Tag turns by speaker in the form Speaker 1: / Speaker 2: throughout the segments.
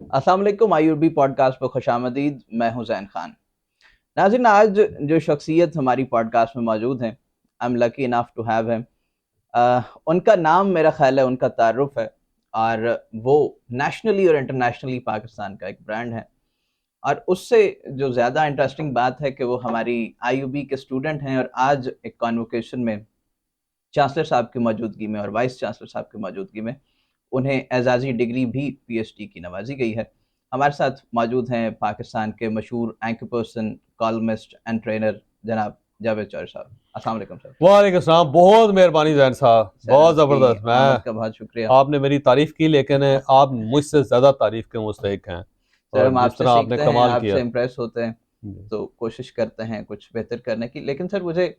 Speaker 1: अस्सलाम वालेकुम आईयूबी पॉडकास्ट पर खुशामदीद। मैं हूं जैन खान। नाज़रीन, आज जो शख्सियत हमारी पॉडकास्ट में मौजूद हैं, I am lucky enough to have him. उनका नाम मेरा ख्याल है उनका तारुफ है, और वो नेशनली और इंटरनेशनली पाकिस्तान का एक ब्रांड है। और उससे जो ज़्यादा इंटरेस्टिंग बात है कि वो हमारी आईयूबी के स्टूडेंट हैं, और आज एक कॉन्वोकेशन में चांसलर साहब की मौजूदगी में और वाइस चांसलर साहब की मौजूदगी में उन्हें एजाज़ी डिग्री भी पीएचडी की नवाजी गई है। हमारे साथ मौजूद हैं पाकिस्तान के मशहूर anchor person, columnist and trainer जनाब जावेद चौधरी साहब। अस्सलाम वालेकुम सर।
Speaker 2: वालेकुम सलाम। बहुत मेहरबानी जैन साहब,
Speaker 1: सर
Speaker 2: बहुत
Speaker 1: आपकी
Speaker 2: ज़बरदस्त।
Speaker 1: आमद
Speaker 2: मैं
Speaker 1: का बहुत शुक्रिया।
Speaker 2: आपने मेरी तारीफ़ की, लेकिन आप मुझसे ज़्यादा तारीफ़ के मुस्तहिक हैं।
Speaker 1: सर
Speaker 2: और
Speaker 1: हम
Speaker 2: जिस
Speaker 1: आपसे
Speaker 2: तरह आपने
Speaker 1: सीखते हैं,
Speaker 2: कमाल
Speaker 1: आपसे
Speaker 2: किया।
Speaker 1: इम्प्रेस होते हैं,
Speaker 2: जी।
Speaker 1: तो कोशिश करते हैं कुछ बेहतर करने की। लेकिन सर मुझे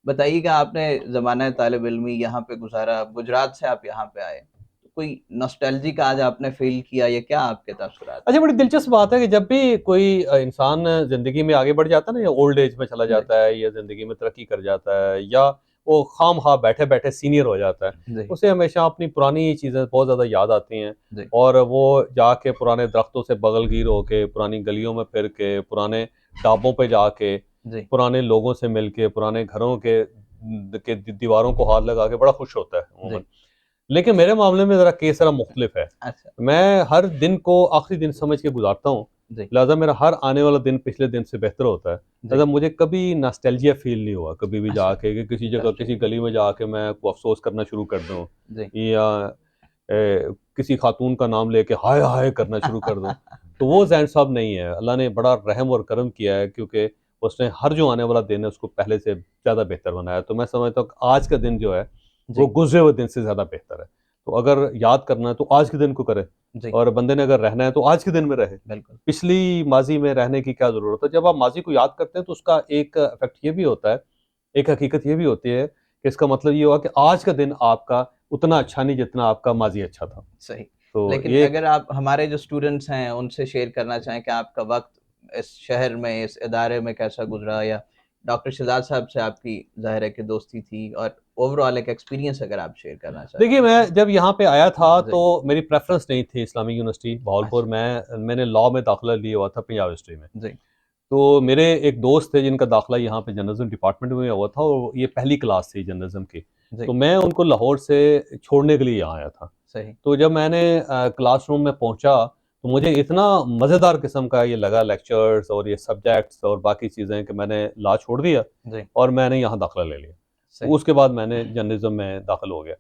Speaker 1: बताइएगा, आपने ज़माना तालिब इल्मी यहाँ पे गुजारा, गुजरात से आप यहाँ पे आए, तो कोई नॉस्टैल्जिक आज आपने फील किया, या क्या आपके तासुरात
Speaker 2: अच्छा, बड़ी दिलचस्प बात है कि जब भी कोई इंसान ज़िंदगी में आगे बढ़ जाता है ना, या ओल्ड एज में चला
Speaker 1: हैं? जी
Speaker 2: जाता है, या ज़िंदगी में तरक्की कर जाता है, या वो खामखा बैठे-बैठे सीनियर हो जाता है,
Speaker 1: जी
Speaker 2: उसे हमेशा अपनी पुरानी चीज़ें बहुत ज़्यादा याद आती हैं।
Speaker 1: जी
Speaker 2: और वो जाके पुराने दरख्तों से बगलगीर होके, पुरानी गलियों में फिर के, पुराने ढाबों पे जाके,
Speaker 1: जी।
Speaker 2: पुराने लोगों से मिल के, पुराने घरों के दीवारों को हाथ लगा के बड़ा खुश होता है
Speaker 1: जी।
Speaker 2: अमूमन। लेकिन मेरे मामले में ज़रा केस ज़रा मुख्तलिफ है।
Speaker 1: अच्छा।
Speaker 2: मैं हर दिन को आखिरी दिन समझ के गुजारता हूँ,
Speaker 1: जी
Speaker 2: लिहाजा मेरा हर आने वाला दिन पिछले दिन से बेहतर होता है।
Speaker 1: जी।
Speaker 2: लिहाजा मुझे कभी नॉस्टैल्जिया फ़ील नहीं हुआ, कभी भी
Speaker 1: अच्छा।
Speaker 2: जाके कि किसी जगह,
Speaker 1: दैट्स
Speaker 2: किसी
Speaker 1: रियली गुड।
Speaker 2: गली में जाके मैं को अफ़सोस करना शुरू कर दूँ,
Speaker 1: जी।
Speaker 2: या किसी खातून का नाम लेके हाय हाय करना शुरू कर दूँ। तो वो ज़ैन साहब नहीं है। अल्लाह ने बड़ा रहम और करम किया है, क्योंकि उसने हर जो आने वाला दिन है उसको पहले से ज़्यादा बेहतर बनाया। तो मैं समझता हूँ कि आज का दिन जो है वो
Speaker 1: जी
Speaker 2: गुज़रे हुए दिन से ज़्यादा बेहतर है। तो अगर याद करना है तो आज के दिन को करे,
Speaker 1: जी।
Speaker 2: और बंदे ने अगर रहना है तो आज के दिन में रहे।
Speaker 1: बिल्कुल।
Speaker 2: पिछली माज़ी में रहने की क्या ज़रूरत है? जब आप माज़ी को याद करते हैं तो उसका एक इफ़ेक्ट ये भी होता है, एक हकीकत ये भी होती है कि इसका मतलब ये हुआ कि आज का दिन आपका उतना अच्छा नहीं जितना आपका माज़ी अच्छा था।
Speaker 1: सही।
Speaker 2: तो
Speaker 1: लेकिन
Speaker 2: ये एक
Speaker 1: अगर आप हमारे जो स्टूडेंट्स हैं उनसे शेयर करना चाहें कि आपका वक्त इस शहर में, इस इदारे में कैसा गुजरा, या डॉक्टर शहजाद साहब से आपकी ज़ाहिर है कि दोस्ती थी, और ओवरऑल एक एक्सपीरियंस अगर आप शेयर करना
Speaker 2: देखिए,
Speaker 1: चाहते हैं।
Speaker 2: मैं जब यहाँ पे आया था तो
Speaker 1: जी।
Speaker 2: मेरी प्रेफ़रेंस नहीं थी इस्लामिक यूनिवर्सिटी बहावलपुर
Speaker 1: अच्छा।
Speaker 2: में। मैंने लॉ में दाखिला लिया हुआ था पंजाब हिस्ट्री में।
Speaker 1: जी
Speaker 2: तो मेरे एक दोस्त थे जिनका दाखिला यहाँ पे जर्नलिज़्म डिपार्टमेंट में हुआ था, और ये पहली क्लास थी जर्नलिज़्म की।
Speaker 1: जी।
Speaker 2: तो मैं उनको लाहौर से छोड़ने के लिए यहाँ आया था।
Speaker 1: सही।
Speaker 2: तो जब मैंने क्लासरूम में पहुँचा, तो मुझे इतना मज़ेदार किस्म का ये लगा, लेक्चर्स और ये सब्जेक्ट्स और बाकी चीज़ें, कि मैंने लॉ छोड़ दिया
Speaker 1: जी।
Speaker 2: और मैंने यहाँ दाखिला ले लिया। तो
Speaker 1: सही।
Speaker 2: उसके बाद मैंने जर्नलिज़्म में दाखिल हो गया।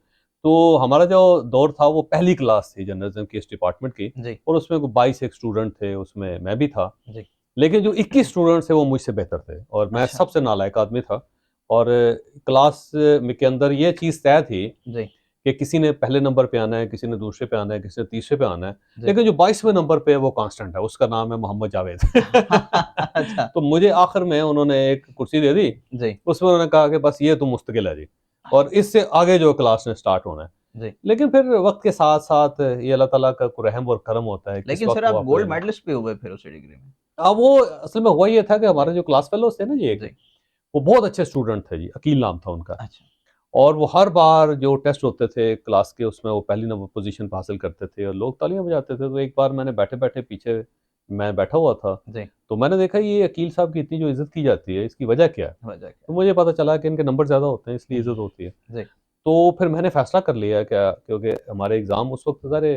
Speaker 2: तो हमारा जो दौर था वो पहली क्लास थी जर्नलिज़्म की इस डिपार्टमेंट की,
Speaker 1: जी
Speaker 2: और उसमें कोई 22 एक स्टूडेंट थे, उसमें मैं भी था।
Speaker 1: जी।
Speaker 2: लेकिन जो 21 स्टूडेंट्स थे वो मुझसे बेहतर थे, और मैं
Speaker 1: अच्छा।
Speaker 2: सबसे नालायक आदमी था। और क्लास में के अंदर ये चीज़ तय थी
Speaker 1: जी
Speaker 2: कि किसी ने पहले नंबर पे आना है, किसी ने दूसरे पे आना है, किसी ने तीसरे पे आना है।
Speaker 1: जी।
Speaker 2: लेकिन जो 22वें नंबर पे है वो कांस्टेंट है, उसका नाम है मोहम्मद जावेद।
Speaker 1: अच्छा।
Speaker 2: तो मुझे आखिर में उन्होंने एक कुर्सी दे दी,
Speaker 1: जी
Speaker 2: उसमें उन्होंने कहा कि बस ये तो मुस्तकिल है जी, और इससे आगे जो क्लास में स्टार्ट होना है।
Speaker 1: जी।
Speaker 2: लेकिन फिर वक्त के साथ साथ ये अल्लाह ताला का रहम और करम होता है, किस
Speaker 1: लेकिन
Speaker 2: वक्त
Speaker 1: सर
Speaker 2: वो
Speaker 1: आप
Speaker 2: आपको
Speaker 1: गोल्ड
Speaker 2: देना।
Speaker 1: मेडलिस्ट भी हुए फिर उसी डिग्री में।
Speaker 2: अब वो असल में हुआ ये था कि
Speaker 1: जी
Speaker 2: हमारे जो क्लास फेलोज थे ना जी, एक
Speaker 1: जी।
Speaker 2: वो बहुत अच्छे स्टूडेंट थे जी, अकील नाम था उनका।
Speaker 1: अच्छा।
Speaker 2: और वो हर बार जो टेस्ट होते थे क्लास के, उसमें वो पहली नंबर पोजीशन पे हासिल करते थे और लोग तालियां बजाते थे। तो एक बार मैंने बैठे-बैठे पीछे मैं बैठा हुआ था,
Speaker 1: जी।
Speaker 2: तो मैंने देखा ये अकील साहब की इतनी जो इज़्ज़त की जाती है, इसकी वजह क्या है?
Speaker 1: वजह
Speaker 2: तो
Speaker 1: क्या
Speaker 2: मुझे पता चला कि इनके नंबर ज़्यादा होते हैं, इसलिए
Speaker 1: है?
Speaker 2: इज़्ज़त होती है।
Speaker 1: जी
Speaker 2: तो फिर मैंने फैसला कर लिया क्या, क्योंकि हमारे एग्ज़ाम उस वक़्त सारे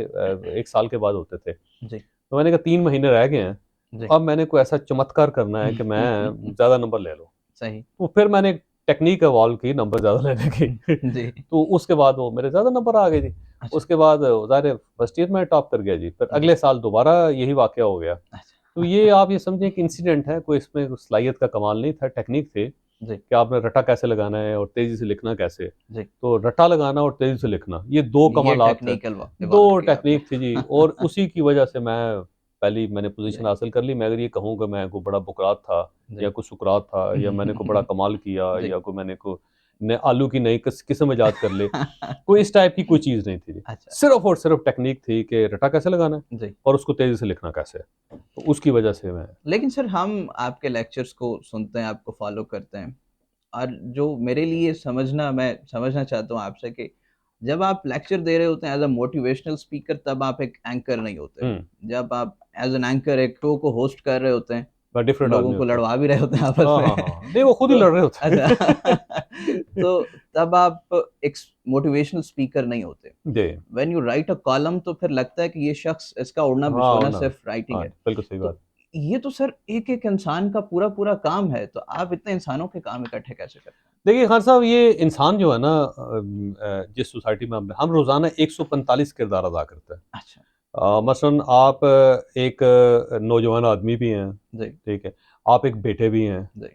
Speaker 2: 1 साल के बाद होते थे।
Speaker 1: जी
Speaker 2: तो मैंने कहा 3 महीने रह गए हैं, तो
Speaker 1: जी।
Speaker 2: अब मैंने कोई ऐसा चमत्कार करना है कि मैं ज़्यादा नंबर ले लूँ।
Speaker 1: सही।
Speaker 2: तो फिर मैंने एक टेक्नीक इवॉल्व की नंबर ज़्यादा लेने की।
Speaker 1: जी।
Speaker 2: तो उसके बाद वो मेरे ज़्यादा नंबर आ गए जी।
Speaker 1: अच्छा।
Speaker 2: उसके बाद ज़ाहिर है फर्स्ट ईयर में टॉप कर गया जी। फिर
Speaker 1: जी।
Speaker 2: अगले साल दोबारा यही वाक़या हो गया। तो
Speaker 1: अच्छा।
Speaker 2: ये आप ये समझें कि इंसिडेंट है, कोई इसमें सलाहियत का कमाल नहीं था, टेक्नीक थी
Speaker 1: जी
Speaker 2: कि आपने रट्टा कैसे लगाना है और तेज़ी से लिखना कैसे है।
Speaker 1: जी।
Speaker 2: तो रट्टा लगाना और तेज़ी से लिखना, ये 2
Speaker 1: ये
Speaker 2: कमालात है।
Speaker 1: टेक्निकल
Speaker 2: 2
Speaker 1: इवॉल्व किया आपने।
Speaker 2: टेक्नीक थी जी, और उसी की वजह से मैं पहली मैंने पोज़ीशन
Speaker 1: जी
Speaker 2: हासिल कर ली। मैं अगर ये कहूँ कि मैं कोई बड़ा बुकरात था
Speaker 1: जी।
Speaker 2: या कोई सुकरात था, या मैंने कोई बड़ा कमाल किया,
Speaker 1: जी।
Speaker 2: या कोई मैंने को न आलू की नई किस्म ईजाद कर ले, कोई इस टाइप की कोई चीज़ नहीं थी जी।
Speaker 1: अच्छा।
Speaker 2: सिर्फ़ और सिर्फ़ टेक्नीक थी कि रट्टा कैसे लगाना है
Speaker 1: जी।
Speaker 2: और उसको तेज़ी से लिखना कैसे है। तो उसकी वजह से मैं
Speaker 1: लेकिन सर हम आपके लेक्चर्स को सुनते हैं, आपको फॉलो करते हैं, और जो मेरे लिए समझना, मैं समझना चाहता हूँ आपसे कि जब आप लेक्चर दे रहे होते हैं एज अ मोटिवेशनल स्पीकर, तब आप एक एंकर नहीं होते। जब आप एज एन एंकर एक शो को होस्ट कर रहे होते हैं,
Speaker 2: डिफरेंट
Speaker 1: लोगों
Speaker 2: आदमी
Speaker 1: को
Speaker 2: होते हैं।
Speaker 1: लड़वा भी रहे होते हैं आपस
Speaker 2: हाँ
Speaker 1: में
Speaker 2: हाँ हाँ, नहीं वो खुद ही
Speaker 1: तो
Speaker 2: लड़ रहे होते हैं।
Speaker 1: अच्छा तो तब आप एक मोटिवेशनल स्पीकर नहीं होते।
Speaker 2: जी
Speaker 1: when you write a column तो फिर लगता है कि ये शख्स, इसका उड़ना
Speaker 2: हाँ
Speaker 1: बिछोना
Speaker 2: ना,
Speaker 1: सिर्फ राइटिंग
Speaker 2: हाँ
Speaker 1: है।
Speaker 2: बिल्कुल सही बात।
Speaker 1: तो ये तो सर एक-एक इंसान का पूरा-पूरा काम है, तो आप इतने इंसानों के काम इकट्ठे कैसे करते हैं?
Speaker 2: देखिए खान साहब, ये इंसान जो है ना, जिस सोसाइटी में हम रोज़ाना 145 किरदार अदा करते हैं।
Speaker 1: अच्छा,
Speaker 2: मसलन आप एक नौजवान आदमी भी हैं,
Speaker 1: जी,
Speaker 2: ठीक है, आप एक बेटे भी हैं,
Speaker 1: जी,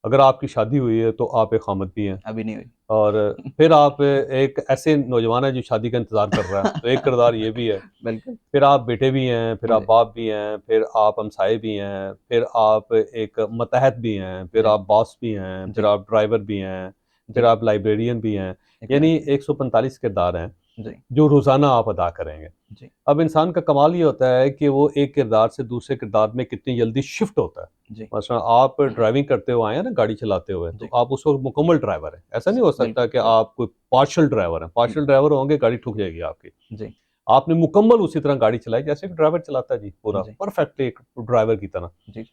Speaker 2: अगर आपकी शादी हुई है तो आप एक खामद भी हैं,
Speaker 1: अभी नहीं हुई।
Speaker 2: और फिर आप एक ऐसे नौजवान है जो शादी का इंतज़ार कर रहा है, तो एक किरदार ये भी है।
Speaker 1: बिल्कुल,
Speaker 2: फिर आप बेटे भी हैं, फिर आप
Speaker 1: जी,
Speaker 2: बाप भी हैं, फिर आप हमसाये भी हैं, फिर आप एक मतहत भी हैं, फिर
Speaker 1: जी,
Speaker 2: आप बॉस भी हैं, फिर
Speaker 1: जी,
Speaker 2: आप ड्राइवर भी हैं, फिर
Speaker 1: जी,
Speaker 2: आप लाइब्रेरियन भी हैं। यानी
Speaker 1: एग्ज़ैक्टली,
Speaker 2: 145 किरदार हैं,
Speaker 1: जी,
Speaker 2: जो रोज़ाना आप अदा करेंगे।
Speaker 1: जी,
Speaker 2: अब इंसान का कमाल ये होता है कि वो एक किरदार से दूसरे किरदार में कितनी जल्दी शिफ्ट होता है।
Speaker 1: जी,
Speaker 2: मसलन आप ड्राइविंग करते हुए आए हैं ना, गाड़ी चलाते हुए, तो
Speaker 1: जी,
Speaker 2: आप उस वक़्त मुकम्मल ड्राइवर हैं। ऐसा नहीं हो सकता
Speaker 1: बिल्कुल,
Speaker 2: कि
Speaker 1: बिल्कुल,
Speaker 2: आप कोई पार्शियल ड्राइवर हैं। पार्शियल ड्राइवर होंगे, गाड़ी ठुक जाएगी आपकी।
Speaker 1: जी,
Speaker 2: आपने मुकम्मल उसी तरह गाड़ी चलाई जैसे कि ड्राइवर चलाता है जी, पूरा
Speaker 1: जी,
Speaker 2: परफेक्टली एक ड्राइवर की तरह।
Speaker 1: जी,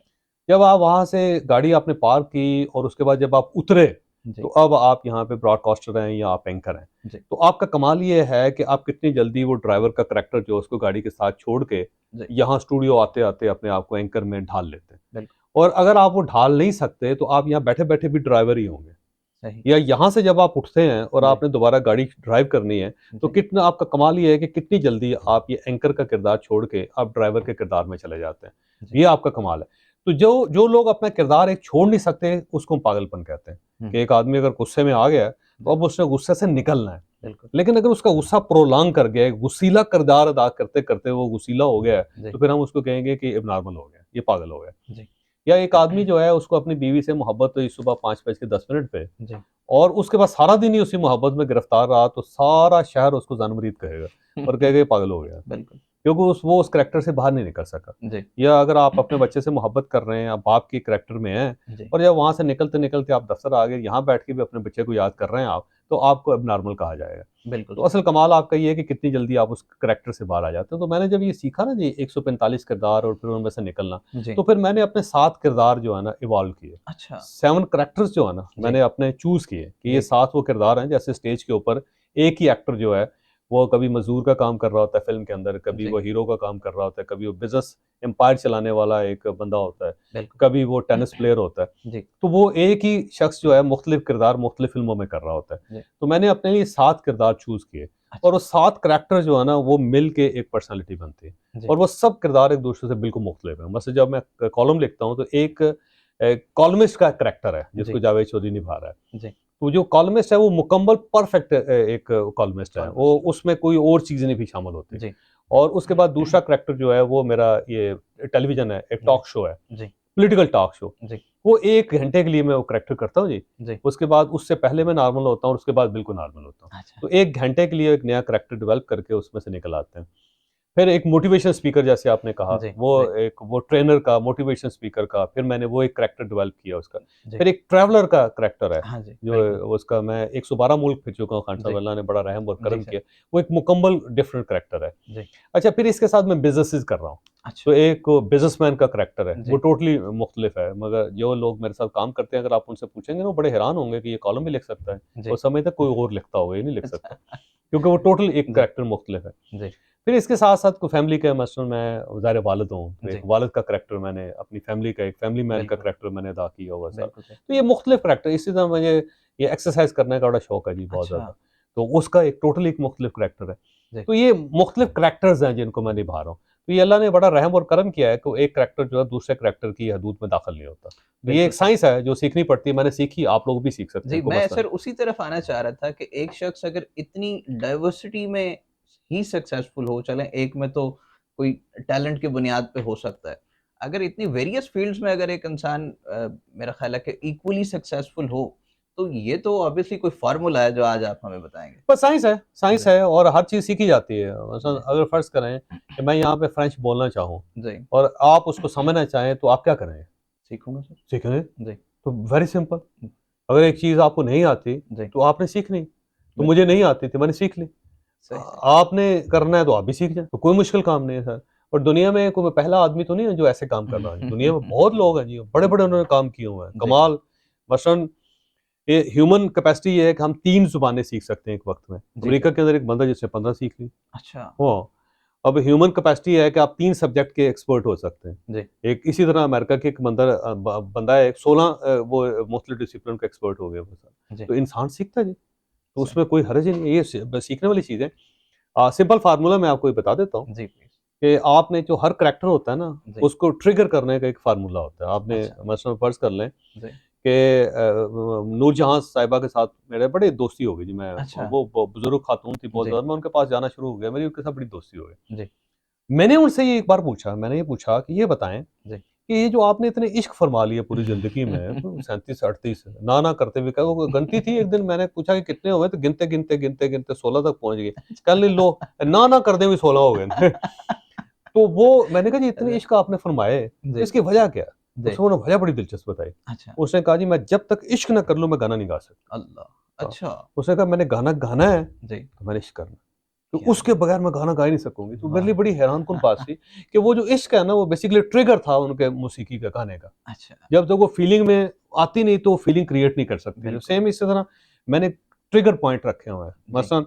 Speaker 2: जब आप वहाँ से गाड़ी आपने पार्क की और उसके बाद जब आप उतरे, तो
Speaker 1: जी,
Speaker 2: अब आप यहाँ पे ब्रॉडकास्टर हैं या आप एंकर हैं।
Speaker 1: जी,
Speaker 2: तो आपका कमाल ये है कि आप कितनी जल्दी वो ड्राइवर का करैक्टर जो है उसको गाड़ी के साथ छोड़ के
Speaker 1: जी,
Speaker 2: यहाँ स्टूडियो आते-आते अपने आप को एंकर में ढाल लेते हैं।
Speaker 1: बिल्कुल,
Speaker 2: और अगर आप वो ढाल नहीं सकते तो आप यहाँ बैठे-बैठे भी ड्राइवर ही होंगे।
Speaker 1: सही,
Speaker 2: या यहाँ से जब आप उठते हैं और
Speaker 1: जी,
Speaker 2: आपने दोबारा गाड़ी ड्राइव करनी है, तो
Speaker 1: जी,
Speaker 2: कितना आपका कमाल ये है कि कितनी जल्दी आप ये एंकर का किरदार छोड़ के आप ड्राइवर के किरदार में चले जाते हैं।
Speaker 1: जी,
Speaker 2: ये आपका कमाल है। तो जो जो लोग अपना किरदार एक छोड़ नहीं सकते, उसको हम पागलपन कहते हैं।
Speaker 1: हुँ,
Speaker 2: कि एक आदमी अगर गुस्से में आ गया है, तो
Speaker 1: जी,
Speaker 2: अब उसने गुस्से से निकलना है।
Speaker 1: बिल्कुल,
Speaker 2: लेकिन अगर उसका गुस्सा प्रोलॉन्ग कर गया है, गुस्सीला किरदार अदा करते-करते वो गुस्सीला हो गया है,
Speaker 1: जी,
Speaker 2: तो फिर हम उसको कहेंगे कि एब्नॉर्मल हो गया, ये पागल हो गया।
Speaker 1: जी,
Speaker 2: या एक आदमी जो है उसको अपनी बीवी से मोहब्बत हुई सुबह 5:10 पे,
Speaker 1: जी,
Speaker 2: और उसके बाद सारा दिन ही उसी मोहब्बत में गिरफ्तार रहा, तो सारा शहर उसको जानमरीद कहेगा और कहेगा ये पागल हो गया,
Speaker 1: बिल्कुल,
Speaker 2: क्योंकि वो उस करैक्टर से बाहर नहीं निकल सका।
Speaker 1: जी,
Speaker 2: या अगर आप अपने बच्चे से मोहब्बत कर रहे हैं, आप बाप के करैक्टर में हैं,
Speaker 1: जी,
Speaker 2: और जब वहाँ से निकलते-निकलते आप दफ्तर आ गए, यहाँ बैठ के भी अपने बच्चे को याद कर रहे हैं आप, तो आपको एब्नॉर्मल कहा जाएगा।
Speaker 1: बिल्कुल
Speaker 2: तो
Speaker 1: सही,
Speaker 2: असल कमाल आपका ये है कि कितनी जल्दी आप उस करैक्टर से बाहर आ जाते हो। तो मैंने जब ये सीखा ना जी 145 किरदार और फिर उनमें से निकलना,
Speaker 1: जी,
Speaker 2: तो फिर मैंने अपने 7 किरदार जो है ना इवॉल्व किए।
Speaker 1: अच्छा,
Speaker 2: 7 करैक्टर्स जो है ना
Speaker 1: जी,
Speaker 2: मैंने अपने चूज़ किए कि ये
Speaker 1: जी,
Speaker 2: 7 वो किरदार हैं, जैसे स्टेज के ऊपर एक ही एक्टर जो है, वो कभी मज़दूर का काम कर रहा होता है फ़िल्म के अंदर, कभी
Speaker 1: जी,
Speaker 2: वो हीरो का काम कर रहा होता है, कभी वो बिज़नेस एम्पायर चलाने वाला एक बंदा होता है,
Speaker 1: बिल्कुल,
Speaker 2: कभी वो टेनिस प्लेयर होता है।
Speaker 1: जी,
Speaker 2: तो वो एक ही शख्स जो है मुख्तलिफ किरदार मुख्तलिफ फ़िल्मों में कर रहा होता है।
Speaker 1: जी,
Speaker 2: तो मैंने अपने लिए 7 किरदार चूज़ किए, और
Speaker 1: अच्छा,
Speaker 2: वो 7 करैक्टर जो है ना वो मिल के एक पर्सनैलिटी बनती है,
Speaker 1: जी,
Speaker 2: और वो सब किरदार एक-दूसरे से बिल्कुल मुख्तलिफ हैं। मतलब जब मैं कॉलम लिखता हूँ तो एक कॉलमिस्ट का करैक्टर है जिसको
Speaker 1: जी,
Speaker 2: जावेद चौधरी निभा रहा है।
Speaker 1: जी,
Speaker 2: तो जो कॉलमिस्ट है वो मुकम्मल परफेक्ट एक कॉलमिस्ट है, वो
Speaker 1: ऑलमोस्ट,
Speaker 2: उसमें कोई और चीज़ें नहीं भी शामिल होती।
Speaker 1: जी,
Speaker 2: और उसके बाद दूसरा करैक्टर जो है वो मेरा ये टेलीविज़न है, एक
Speaker 1: जी,
Speaker 2: टॉक शो है,
Speaker 1: जी,
Speaker 2: पॉलिटिकल टॉक शो।
Speaker 1: जी,
Speaker 2: वो 1 घंटे के लिए मैं वो करैक्टर करता हूँ जी।
Speaker 1: जी,
Speaker 2: उसके बाद उससे पहले मैं नॉर्मल होता हूँ और उसके बाद बिल्कुल नॉर्मल होता हूँ।
Speaker 1: अच्छा,
Speaker 2: तो 1 घंटे के लिए एक नया करैक्टर डेवलप करके उसमें से निकल आते हैं। फिर एक मोटिवेशन स्पीकर जैसे आपने कहा,
Speaker 1: जी, जी,
Speaker 2: वो ट्रेनर का, मोटिवेशन स्पीकर का, फिर मैंने वो एक करैक्टर डेवलप किया उसका।
Speaker 1: जी,
Speaker 2: फिर एक ट्रैवलर का करैक्टर है,
Speaker 1: हाँ जी,
Speaker 2: जो
Speaker 1: बिल्कुल,
Speaker 2: उसका मैं 112 मुल्क फिर चुका हूँ, खान साहब
Speaker 1: जी,
Speaker 2: अल्लाह ने बड़ा रहम और
Speaker 1: जी
Speaker 2: करम
Speaker 1: सर,
Speaker 2: किया। वो एक मुकम्मल डिफरेंट करैक्टर है।
Speaker 1: जी,
Speaker 2: अच्छा, फिर इसके साथ मैं बिज़नेसेस कर रहा हूँ।
Speaker 1: अच्छा,
Speaker 2: तो एक बिज़नेसमैन का करैक्टर है, वो
Speaker 1: जी,
Speaker 2: टोटली मुख्तलिफ है, मगर जो लोग मेरे साथ काम करते हैं अगर आप उनसे पूछेंगे ना, वो बड़े हैरान होंगे कि ये कॉलम भी लिख सकता है। वो
Speaker 1: जी,
Speaker 2: समझते हैं कोई और लिखता होगा, ये नहीं लिख सकता।
Speaker 1: अच्छा,
Speaker 2: क्योंकि वो टोटल एक
Speaker 1: जी,
Speaker 2: करैक्टर मुख्तलिफ है।
Speaker 1: जी,
Speaker 2: फिर इसके साथ-साथ कोई फैमिली का मसलन मैं ज़ाहिर है वालिद हूँ, तो एक
Speaker 1: जी,
Speaker 2: वालिद का करैक्टर मैंने अपनी फैमिली का एक फैमिली मैन का
Speaker 1: बिल्कुल,
Speaker 2: करैक्टर मैंने अदा किया हुआ सर।
Speaker 1: बिल्कुल सही,
Speaker 2: तो ये मुख्तलिफ करैक्टर, इसी तरह मुझे ये एक्सरसाइज़ करने का बड़ा शौक है जी बहुत
Speaker 1: अच्छा,
Speaker 2: ज़्यादा। तो उसका एक टोटली एक मुख्तलिफ करैक्टर है।
Speaker 1: जी,
Speaker 2: तो ये मुख्तलिफ करैक्टर्स हैं जिनको मैं निभा रहा हूँ। तो ये अल्लाह ने बड़ा रहम और करम किया है कि एक करैक्टर जो है दूसरे करैक्टर की हदूद में दाखिल नहीं होता। तो ये
Speaker 1: बिल्कुल
Speaker 2: एक
Speaker 1: सही।
Speaker 2: साइंस है जो सीखनी पड़ती है, मैंने सीखी, आप लोग भी सीख सकते
Speaker 1: जी,
Speaker 2: हैं, कोई
Speaker 1: मैं
Speaker 2: मसला
Speaker 1: सर
Speaker 2: नहीं।
Speaker 1: उसी तरफ आना चाह रहा था कि एक शख्स अगर इतनी डाइवर्सिटी में ही सक्सेसफुल हो, चलें एक में तो कोई टैलेंट की बुनियाद पे हो सकता है। अगर इतनी वेरियस फील्ड्स में अगर एक इंसान मेरा ख़्याल है कि इक्वली सक्सेसफुल हो, तो ये तो ऑब्वियसली कोई फ़ॉर्मूला है जो आज आप हमें बताएँगे।
Speaker 2: बस साइंस
Speaker 1: जी,
Speaker 2: है और हर चीज़ सीखी जाती है। मसलन
Speaker 1: जी,
Speaker 2: अगर फ़र्ज़ करें कि मैं यहाँ पे फ्रेंच बोलना चाहूँ
Speaker 1: जी,
Speaker 2: और आप उसको समझना चाहें, तो आप क्या करेंगे?
Speaker 1: सीखूँगा सर।
Speaker 2: सीखेंगे?
Speaker 1: जी,
Speaker 2: तो वेरी सिंपल, अगर एक चीज़ आपको नहीं आती,
Speaker 1: जी,
Speaker 2: तो आपने सीखनी। तो मुझे नहीं आती थी, मैंने सीख ली।
Speaker 1: सही
Speaker 2: आपने करना है तो आप भी सीख जाए, तो कोई मुश्किल काम नहीं है सर। और दुनिया में कोई पहला आदमी तो नहीं है जो ऐसे काम कर रहा है, दुनिया में बहुत लोग हैं जी, बड़े बड़े उन्होंने काम किए हुए हैं,
Speaker 1: जी
Speaker 2: कमाल। मसलन ये ह्यूमन कैपेसिटी ये है कि हम 3 ज़ुबानें सीख सकते हैं एक वक्त में।
Speaker 1: जी
Speaker 2: अमेरिका के अंदर एक बंदा जिसने 15 सीख ली।
Speaker 1: अच्छा
Speaker 2: हाँ, अब ह्यूमन कैपेसिटी है कि आप 3 सब्जेक्ट के एक्सपर्ट हो सकते हैं।
Speaker 1: जी
Speaker 2: एक इसी तरह अमेरिका के एक बंदा है 16 वो मुख्तलिफ डिसिप्लिन का एक्सपर्ट हो गया वो सर।
Speaker 1: जी
Speaker 2: तो इंसान सीखता है जी, तो
Speaker 1: सही
Speaker 2: उसमें कोई हर्ज ही नहीं है, ये सीखने वाली चीज़ है। सिंपल फार्मूला मैं आपको ये बता देता हूँ
Speaker 1: जी प्लीज
Speaker 2: कि आपने जो हर करैक्टर होता है ना,
Speaker 1: जी
Speaker 2: उसको ट्रिगर करने का एक फार्मूला होता है। आपने
Speaker 1: अच्छा
Speaker 2: मसलन फर्ज़ कर लें
Speaker 1: जी
Speaker 2: कि नूरजहां साहिबा के साथ मेरे बड़ी दोस्ती हो गई जी। मैं
Speaker 1: अच्छा
Speaker 2: वो बुजुर्ग खातून थी बहुत
Speaker 1: जी
Speaker 2: ज़्यादा, मैं उनके पास जाना शुरू हो गया, मेरी उनके साथ बड़ी दोस्ती हो गई।
Speaker 1: जी
Speaker 2: मैंने उनसे ये एक बार पूछा, मैंने ये पूछा कि ये बताएं
Speaker 1: जी
Speaker 2: कि ये जो आपने इतने इश्क फरमा लिया पूरी ज़िंदगी में, तो 37-38 ना करते हुए क्या वो गनती थी। एक दिन मैंने पूछा कि कितने हुए, तो गिनते 16 तक पहुँच गए। कल नहीं लो ना करते हुए 16 हो गए। तो वो मैंने कहा जी इतने इश्क आपने फरमाए, तो
Speaker 1: जी
Speaker 2: इसकी वजह क्या है?
Speaker 1: जी
Speaker 2: उसने वजह बड़ी दिलचस्प बताई।
Speaker 1: अच्छा
Speaker 2: उसने कहा जी मैं जब तक इश्क ना कर लूँ मैं गाना नहीं गा सकता।
Speaker 1: अल्लाह
Speaker 2: हाँ,
Speaker 1: अच्छा
Speaker 2: उसने कहा मैंने गाना गाना है,
Speaker 1: जी
Speaker 2: तो मैंने इश्क करना। तो
Speaker 1: क्या
Speaker 2: उसके बगैर मैं गाना गा ही नहीं सकूँगी। तो मेरे
Speaker 1: वाह
Speaker 2: लिए बड़ी हैरानकुन बात थी कि वो जो इश्क है ना, वो बेसिकली ट्रिगर था उनके मौसीकी का, गाने का।
Speaker 1: अच्छा
Speaker 2: जब तक वो फीलिंग में आती नहीं तो वो फीलिंग क्रिएट नहीं कर सकती। जो
Speaker 1: बिल्कुल
Speaker 2: सेम इसी तरह मैंने ट्रिगर पॉइंट रखे हुए हैं।
Speaker 1: जी
Speaker 2: मसलन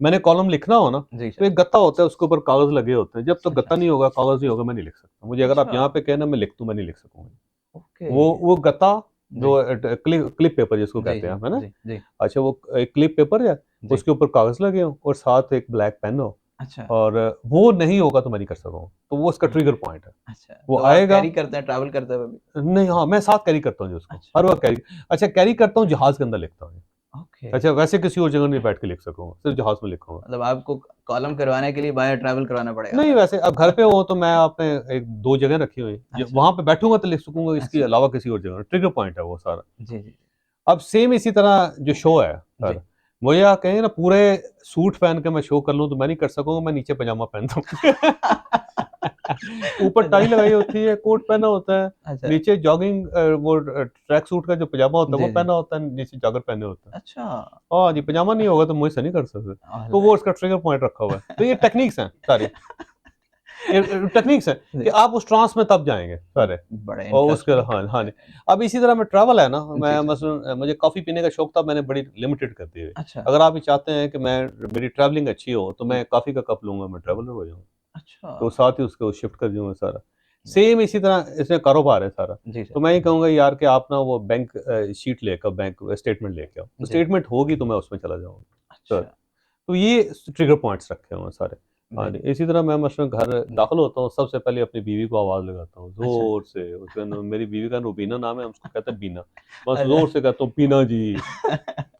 Speaker 2: मैंने कॉलम लिखना हो ना,
Speaker 1: जी
Speaker 2: तो
Speaker 1: सर
Speaker 2: एक गत्ता होता है, उसके ऊपर कागज़ लगे होते हैं। जब तक
Speaker 1: अच्छा
Speaker 2: गत्ता नहीं होगा, कागज़ नहीं होगा, मैं नहीं लिख सकता। मुझे अगर आप
Speaker 1: अच्छा
Speaker 2: यहाँ पे कहें ना मैं लिख दूँ, मैं नहीं लिख सकूँगा।
Speaker 1: ओके
Speaker 2: वो गत्ता जो
Speaker 1: जी
Speaker 2: क्लिप पेपर जिसको
Speaker 1: जी
Speaker 2: कहते
Speaker 1: जी
Speaker 2: हैं, है ना?
Speaker 1: जी जी
Speaker 2: अच्छा, वो एक क्लिप पेपर है,
Speaker 1: जी
Speaker 2: उसके ऊपर कागज़ लगे हों और साथ एक ब्लैक पेन हो,
Speaker 1: अच्छा
Speaker 2: और वो नहीं होगा तो मैं नहीं कर सकूँगा। तो वो उसका
Speaker 1: हाँ,
Speaker 2: ट्रिगर पॉइंट है।
Speaker 1: अच्छा
Speaker 2: वो
Speaker 1: तो आप
Speaker 2: आएगा
Speaker 1: कैरी करते हैं ट्रैवल करते हुए भी
Speaker 2: नहीं, हाँ, मैं साथ कैरी करता हूँ जी उसको,
Speaker 1: अच्छा
Speaker 2: हर वक़्त कैरी। अच्छा, कैरी करता हूँ, जहाज़ के अंदर लिखता हूँ।
Speaker 1: ओके
Speaker 2: अच्छा, वैसे किसी और जगह नहीं बैठ के लिख सकूँगा, सिर्फ़ जहाज़ में लिखूँगा।
Speaker 1: मतलब आपको कॉलम करवाने के लिए बाय ट्रैवल करवाना पड़ेगा
Speaker 2: नहीं, वैसे अब घर पे हो तो मैं आपने एक 2 जगह रखी हुई हैं, ज
Speaker 1: अच्छा
Speaker 2: वहाँ पे बैठूँगा तो लिख सकूँगा, इसके
Speaker 1: अच्छा
Speaker 2: अलावा किसी और जगह ट्रिगर पॉइंट है वो सारा।
Speaker 1: जी जी
Speaker 2: अब सेम इसी तरह जो शो है
Speaker 1: जी
Speaker 2: सर, मुझे आप कहें ना पूरे सूट पहन के मैं शो कर लूँ तो मैं नहीं कर सकूँगा, मैं नीचे पजामा पहनता हूँ। ऊपर टाई लगाई होती है, कोट पहना होता है,
Speaker 1: अच्छा
Speaker 2: नीचे जॉगिंग वो ट्रैक सूट का जो पजामा होता है वो
Speaker 1: जी जी
Speaker 2: पहना होता है, नीचे जॉगर पहने होते हैं।
Speaker 1: अच्छा
Speaker 2: हाँ जी, पजामा नहीं होगा तो मुझसे नहीं कर सकते। तो वो
Speaker 1: ऑलराइट
Speaker 2: उसका ट्रिगर पॉइंट रखा हुआ है। तो ये टेक्निक्स हैं सारी, ये टेक्निक्स हैं कि
Speaker 1: जी
Speaker 2: आप उस ट्रांस में तब जाएँगे सारे।
Speaker 1: बड़े
Speaker 2: और उसके
Speaker 1: इंटरेस्टिंग
Speaker 2: हाँ, हाँ जी। अब इसी तरह में ट्रैवल है ना,
Speaker 1: जी
Speaker 2: मैं
Speaker 1: सर
Speaker 2: मसलन मुझे कॉफ़ी पीने का शौक था, मैंने बड़ी लिमिटेड कर दी है।
Speaker 1: अच्छा
Speaker 2: अगर आप ये चाहते हैं कि मैं मेरी ट्रैवलिंग अच्छी हो, तो मैं कॉफ़ी का कप लूँगा, मैं ट्रैवलर हो जाऊँगा।
Speaker 1: अच्छा
Speaker 2: तो साथ ही उसको शिफ्ट कर दूँगा सारा। सेम इसी तरह इसमें कारोबार है सारा।
Speaker 1: जी सर
Speaker 2: तो मैं ये कहूँगा यार कि आप ना वो बैंक शीट लेकर बैंक स्टेटमेंट लेके आओ। तो
Speaker 1: जी
Speaker 2: स्टेटमेंट होगी तो मैं उसमें चला जाऊँगा। सर,
Speaker 1: अच्छा
Speaker 2: तो ये ट्रिगर पॉइंट्स रखे हुए हैं सारे। हाँ जी,
Speaker 1: वेरी
Speaker 2: इसी तरह मैं मसलन घर
Speaker 1: जी
Speaker 2: दाखिल होता हूँ, सबसे पहले अपनी बीवी को आवाज़ लगाता हूँ,
Speaker 1: अच्छा
Speaker 2: ज़ोर से। उसका नाम, मेरी बीवी का रुबीना नाम है, हम उसको कहते हैं बीना। बस
Speaker 1: अच्छा
Speaker 2: ज़ोर से कहता हूँ, "बीना जी।"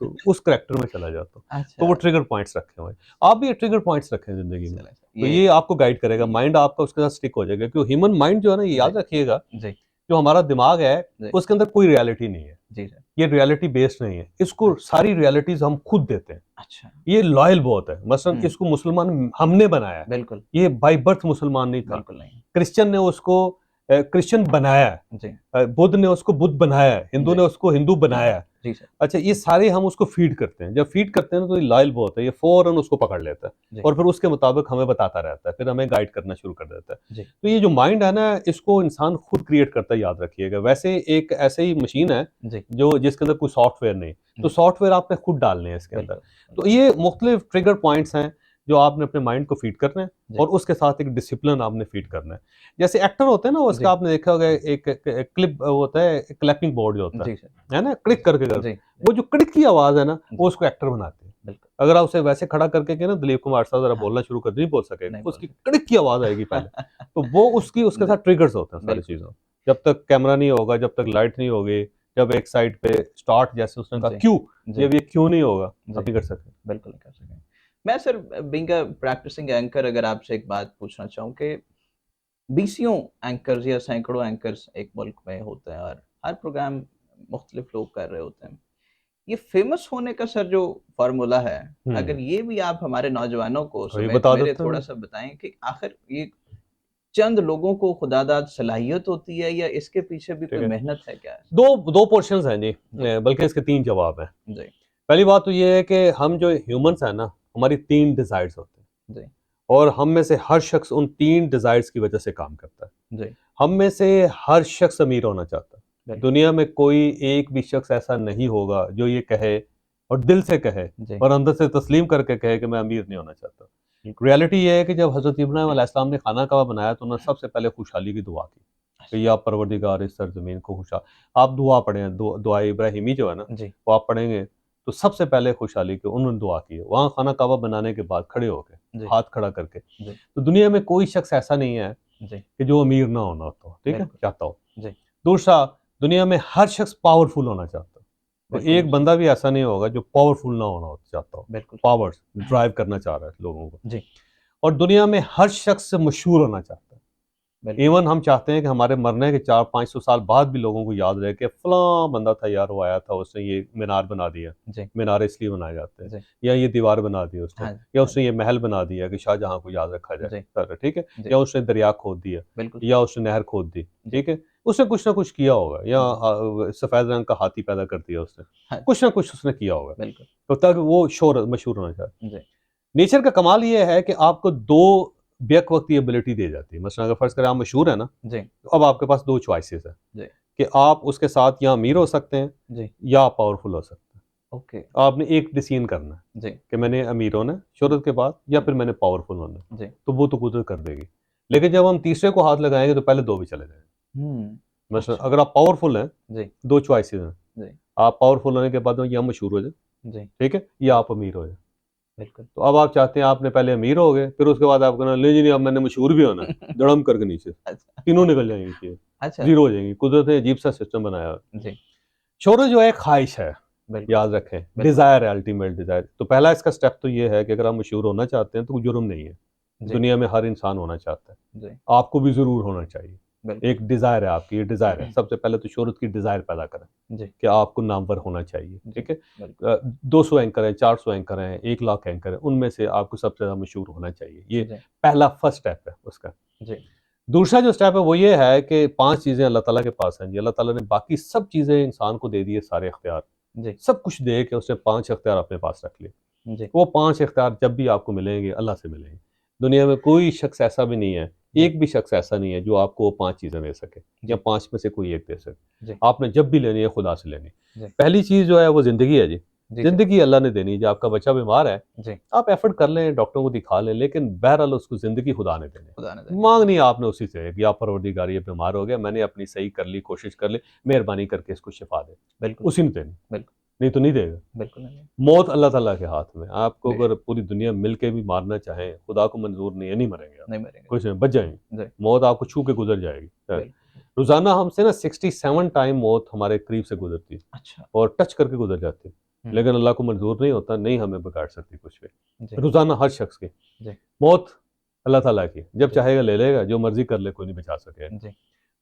Speaker 2: तो उस करैक्टर में चला जाता हूँ। तो
Speaker 1: अच्छा
Speaker 2: वो ट्रिगर पॉइंट्स रखे हुए हैं। आप भी ये ट्रिगर पॉइंट्स रखें ज़िंदगी में।
Speaker 1: चलो
Speaker 2: तो ये आपको गाइड करेगा,
Speaker 1: ये
Speaker 2: माइंड आपका उसके साथ स्टिक हो जाएगा, क्योंकि ह्यूमन माइंड जो है ना, ये
Speaker 1: जी
Speaker 2: याद रखिएगा,
Speaker 1: जी
Speaker 2: जो हमारा दिमाग है,
Speaker 1: जी
Speaker 2: उसके अंदर कोई रियलिटी नहीं है।
Speaker 1: जी सर
Speaker 2: ये रियलिटी बेस्ड नहीं है। इसको
Speaker 1: अच्छा
Speaker 2: सारी रियलिटीज़ हम खुद देते हैं।
Speaker 1: अच्छा
Speaker 2: ये लॉयल बहुत है। मसलन
Speaker 1: हुँ
Speaker 2: इसको मुसलमान हमने बनाया है।
Speaker 1: बिल्कुल
Speaker 2: ये बाय बर्थ मुसलमान नहीं था।
Speaker 1: बिल्कुल नहीं
Speaker 2: क्रिश्चियन ने उसको क्रिश्चियन बनाया है।
Speaker 1: जी
Speaker 2: बुद्ध ने उसको बुद्ध बनाया है, हिंदू
Speaker 1: जी
Speaker 2: ने उसको हिंदू बनाया है।
Speaker 1: जी सर
Speaker 2: अच्छा, ये सारे हम उसको फ़ीड करते हैं। जब फ़ीड करते हैं ना, तो ये लॉयल बहुत है, ये फ़ौरन उसको पकड़ लेता है
Speaker 1: जी
Speaker 2: और फिर उसके मुताबिक हमें बताता रहता है, फिर हमें गाइड करना शुरू कर देता है।
Speaker 1: जी
Speaker 2: तो ये जो माइंड है ना, इसको इंसान खुद क्रिएट करता है, याद रखिएगा। वैसे एक ऐसे ही मशीन है
Speaker 1: जी
Speaker 2: जो जिसके अंदर कोई सॉफ्टवेयर नहीं, तो
Speaker 1: जी
Speaker 2: सॉफ्टवेयर आपने खुद डालने हैं इसके अंदर।
Speaker 1: बिल्कुल
Speaker 2: तो ये मुख्तलिफ ट्रिगर पॉइंट्स हैं जो आपने अपने माइंड को फ़ीड करने हैं
Speaker 1: जी
Speaker 2: और उसके साथ एक डिसिप्लिन आपने फ़ीड करना है। जैसे एक्टर होते हैं ना, उसका
Speaker 1: जी
Speaker 2: आपने देखा होगा, एक क्लिप होता है, क्लैपिंग बोर्ड जो होता
Speaker 1: जी सर
Speaker 2: है ना? क्लिक करके कर,
Speaker 1: जी
Speaker 2: वो जो क्लिक की आवाज़ है ना, वो
Speaker 1: जी
Speaker 2: उसको एक्टर बनाती है।
Speaker 1: बिल्कुल
Speaker 2: अगर आप उसे वैसे खड़ा करके के ना, दिलीप कुमार साहब ज़रा
Speaker 1: हाँ
Speaker 2: बोलना शुरू कर, नहीं बोल सकेगा,
Speaker 1: नहीं बोल
Speaker 2: उसकी
Speaker 1: सकते
Speaker 2: क्लिक की आवाज़ आएगी पहले। तो वो उसकी उसके
Speaker 1: जी
Speaker 2: साथ ट्रिगर्स होते हैं सारी
Speaker 1: बिल्कुल
Speaker 2: चीज़ों। जब तक कैमरा नहीं होगा, जब तक लाइट नहीं होगी, जब एक साइड पे स्टार्ट जैसे उसने कहा
Speaker 1: जी
Speaker 2: क्यू,
Speaker 1: जी
Speaker 2: जब ये क्यू नहीं होगा,
Speaker 1: जी
Speaker 2: आप नहीं कर सकते।
Speaker 1: बिल्कुल नहीं कर सकेंगे मैं sir being a practising anchor अगर आपसे एक बात पूछना चाहूँ कि बीसियों एंकर्स या सैकड़ों एंकर्स एक मुल्क में होते हैं और हर प्रोग्राम मुख्तलिफ लोग कर रहे होते हैं ये फेमस होने का सर जो फ़ॉर्मूला है,
Speaker 2: हुँ,
Speaker 1: अगर ये भी आप हमारे नौजवानों को
Speaker 2: वही
Speaker 1: समेत
Speaker 2: बता
Speaker 1: मेरे
Speaker 2: देता हूँ।
Speaker 1: थोड़ा-सा बताएँ कि आखिर ये चंद लोगों को खुदादाद सलाहियत होती है या इसके पीछे भी
Speaker 2: ठीक
Speaker 1: कोई
Speaker 2: है।
Speaker 1: मेहनत है क्या?
Speaker 2: 2 पोर्शंस हैं जी,
Speaker 1: जी,
Speaker 2: बल्कि इसके 3 जवाब हैं।
Speaker 1: जी,
Speaker 2: पहली बात तो ये है कि हम जो ह्यूमंस हैं ना, हमारी 3 डिजायर्स होते हैं
Speaker 1: जी
Speaker 2: और हम में से हर शख्स उन 3 डिजायर्स की वजह से काम करता है।
Speaker 1: जी
Speaker 2: हम में से हर शख्स अमीर होना चाहता है।
Speaker 1: बिल्कुल
Speaker 2: दुनिया में कोई एक भी शख्स ऐसा नहीं होगा जो ये कहे और दिल से कहे
Speaker 1: जी
Speaker 2: और अंदर से तस्लीम करके कहे कि मैं अमीर नहीं होना चाहता। रियलिटी ये है कि जब हज़रत इब्राहीम अलैहिस्सलाम ने खाना कबा बनाया तो उन्होंने सबसे पहले खुशहाली की दुआ की कि या परवरदिगार इस सरजमीन को खुशहाल। आप दुआ पढ़ें, दुआ इब्राहिमी जो है ना,
Speaker 1: जी
Speaker 2: वो आप पढ़ेंगे तो सबसे पहले खुशहाली की उन्होंने दुआ की है। वहाँ खाना कबा बनाने के बाद खड़े होके,
Speaker 1: जी
Speaker 2: हाथ खड़ा करके।
Speaker 1: जी
Speaker 2: तो दुनिया में कोई शख्स ऐसा नहीं है
Speaker 1: जी
Speaker 2: कि जो अमीर ना होना हो, ठीक है,
Speaker 1: बिल्कुल
Speaker 2: चाहता हो।
Speaker 1: जी
Speaker 2: दूसरा, दुनिया में हर शख्स पावरफुल होना चाहता है। तो
Speaker 1: बिल्कुल
Speaker 2: एक बंदा भी ऐसा नहीं होगा जो पावरफुल ना होना चाहता हो,
Speaker 1: बिल्कुल
Speaker 2: पावर्स ड्राइव करना चाह रहा है लोगों को।
Speaker 1: जी
Speaker 2: और दुनिया में हर शख्स मशहूर होना चाहता है।
Speaker 1: बिल्कुल
Speaker 2: इवन हम चाहते हैं कि हमारे मरने के 400-500 साल बाद भी लोगों को याद रहे कि फलां बंदा था यार, वो आया था, उसने ये मीनार बना दिया।
Speaker 1: जी
Speaker 2: मीनार इसलिए बनाए जाते हैं,
Speaker 1: जी
Speaker 2: या ये दीवार बना दी उसने,
Speaker 1: हाँ जी
Speaker 2: या
Speaker 1: हाँ
Speaker 2: उसने ये महल बना दिया कि शाहजहां को याद रखा जाए
Speaker 1: जी
Speaker 2: सर, ठीक है,
Speaker 1: जी
Speaker 2: या उसने दरिया खोद दिया,
Speaker 1: बिल्कुल
Speaker 2: या उसने नहर खोद दी,
Speaker 1: जी
Speaker 2: ठीक है, उसने कुछ ना कुछ किया होगा, या
Speaker 1: जी
Speaker 2: सफेद रंग का हाथी पैदा कर दिया उसने,
Speaker 1: हाँ
Speaker 2: कुछ ना कुछ उसने किया होगा।
Speaker 1: बिल्कुल
Speaker 2: तो तब वो शोहरत मशहूर होना चाहता है।
Speaker 1: जी
Speaker 2: नेचर का कमाल ये है कि आपको दो बेक वक्त एबिलिटी दी जाती है। मसलन अगर फर्ज करें आप मशहूर है ना,
Speaker 1: जी
Speaker 2: तो अब आपके पास दो चॉइसेस है
Speaker 1: जी
Speaker 2: कि आप उसके साथ या अमीर हो सकते हैं
Speaker 1: जी
Speaker 2: या आप पावरफुल हो सकते हैं।
Speaker 1: ओके
Speaker 2: आपने एक डिसीजन करना है
Speaker 1: जी
Speaker 2: कि मैंने अमीर होना है शोहरत के बाद, या फिर मैंने पावरफुल होना है।
Speaker 1: जी
Speaker 2: तो वो तो कुदरत कर देगी। लेकिन जब हम तीसरे को हाथ लगाएंगे तो पहले दो भी चले जाएंगे। मसलन
Speaker 1: अच्छा
Speaker 2: अगर आप पावरफुल हैं,
Speaker 1: जी
Speaker 2: दो चॉइसेस हैं।
Speaker 1: जी
Speaker 2: आप पावरफुल होने के बाद या मशहूर हो जाए,
Speaker 1: जी
Speaker 2: ठीक है, या आप अमीर हो जाए।
Speaker 1: बिल्कुल
Speaker 2: तो अब आप चाहते हैं आपने पहले अमीर हो गए, फिर उसके बाद आप कहना ले जी नहीं, अब मैंने मशहूर भी होना है, धड़म करके नीचे
Speaker 1: अच्छा
Speaker 2: तीनों निकल जाएंगे नीचे,
Speaker 1: अच्छा
Speaker 2: जीरो हो जाएंगी। कुदरत ने अजीब सा सिस्टम बनाया है।
Speaker 1: जी
Speaker 2: शोहरत जो है ख्वाहिश है,
Speaker 1: बिल्कुल
Speaker 2: याद रखें,
Speaker 1: बिल्कुल
Speaker 2: डिजायर है, अल्टीमेट डिजायर। तो पहला इसका स्टेप तो ये है कि अगर आप मशहूर होना चाहते हैं तो कोई जुर्म नहीं है।
Speaker 1: जी
Speaker 2: दुनिया में हर इंसान होना चाहता है,
Speaker 1: जी
Speaker 2: आपको भी जरूर होना चाहिए।
Speaker 1: बिल्कुल
Speaker 2: एक डिजायर है आपकी, ये डिजायर है। सबसे पहले तो शोहरत की डिजायर पैदा करें
Speaker 1: जी
Speaker 2: कि आपको नामवर होना चाहिए,
Speaker 1: जी
Speaker 2: ठीक है।
Speaker 1: बिल्कुल
Speaker 2: 200 एंकर हैं, 400 एंकर हैं, 1 लाख एंकर हैं, उनमें से आपको सबसे ज्यादा मशहूर होना चाहिए। ये
Speaker 1: जी
Speaker 2: पहला फर्स्ट स्टेप है उसका।
Speaker 1: जी
Speaker 2: दूसरा जो स्टेप है वो ये है कि 5 चीजें अल्लाह ताला के पास हैं जी। अल्लाह ताला ने बाकी सब चीजें इंसान को दे दी है, सारे इख्तियार
Speaker 1: जी
Speaker 2: सब कुछ दे के उसने 5 इख्तियार अपने पास रख लिए।
Speaker 1: जी
Speaker 2: वो 5 इख्तियार जब भी आपको मिलेंगे, अल्लाह से मिलेंगे। दुनिया में कोई शख्स ऐसा भी नहीं है,
Speaker 1: जी
Speaker 2: एक भी शख्स ऐसा नहीं है जो आपको वो 5 चीज़ें दे सके, या
Speaker 1: जी
Speaker 2: 5 में से कोई एक दे सके।
Speaker 1: जी
Speaker 2: आपने जब भी लेनी है खुदा से लेनी।
Speaker 1: जी
Speaker 2: पहली चीज़ जो है वो ज़िंदगी है जी।
Speaker 1: जी सर
Speaker 2: ज़िंदगी अल्लाह ने देनी है। जो आपका बच्चा बीमार है,
Speaker 1: जी
Speaker 2: आप एफर्ट कर लें, डॉक्टरों को दिखा लें, लेकिन बहरहाल उसको ज़िंदगी खुदा ने देनी
Speaker 1: खुदा ने
Speaker 2: है।
Speaker 1: जाने
Speaker 2: माँगनी है आपने उसी से कि या परवरदिगार ये बीमार हो गया, मैंने अपनी सही कर ली, कोशिश कर ली, मेहरबानी करके इसको शिफा दे।
Speaker 1: बिल्कुल
Speaker 2: उसी ने देनी,
Speaker 1: बिल्कुल
Speaker 2: नहीं तो नहीं देगा।
Speaker 1: बिल्कुल नहीं
Speaker 2: मौत अल्लाह ताला के हाथ में। आपको अगर
Speaker 1: बेशक
Speaker 2: पूरी दुनिया मिल के भी मारना चाहे, खुदा को मंजूर नहीं है, नहीं मरेंगे आप।
Speaker 1: नहीं मरेंगे
Speaker 2: कुछ नहीं, बच जाएंगे।
Speaker 1: जी
Speaker 2: मौत आपको छू के गुजर जाएगी।
Speaker 1: बिल्कुल
Speaker 2: रोजाना हमसे ना 67 टाइम मौत हमारे करीब से गुजरती है
Speaker 1: अच्छा
Speaker 2: और टच करके गुजर जाती है। लेकिन अल्लाह को मंजूर नहीं होता, नहीं हमें बिगाड़ सकती कुछ
Speaker 1: जी
Speaker 2: भी। रोजाना हर शख्स की
Speaker 1: जी
Speaker 2: मौत अल्लाह ताला की, जब
Speaker 1: जी
Speaker 2: चाहेगा ले लेगा, जो मर्जी कर ले, कोई नहीं बचा सकेगा।
Speaker 1: जी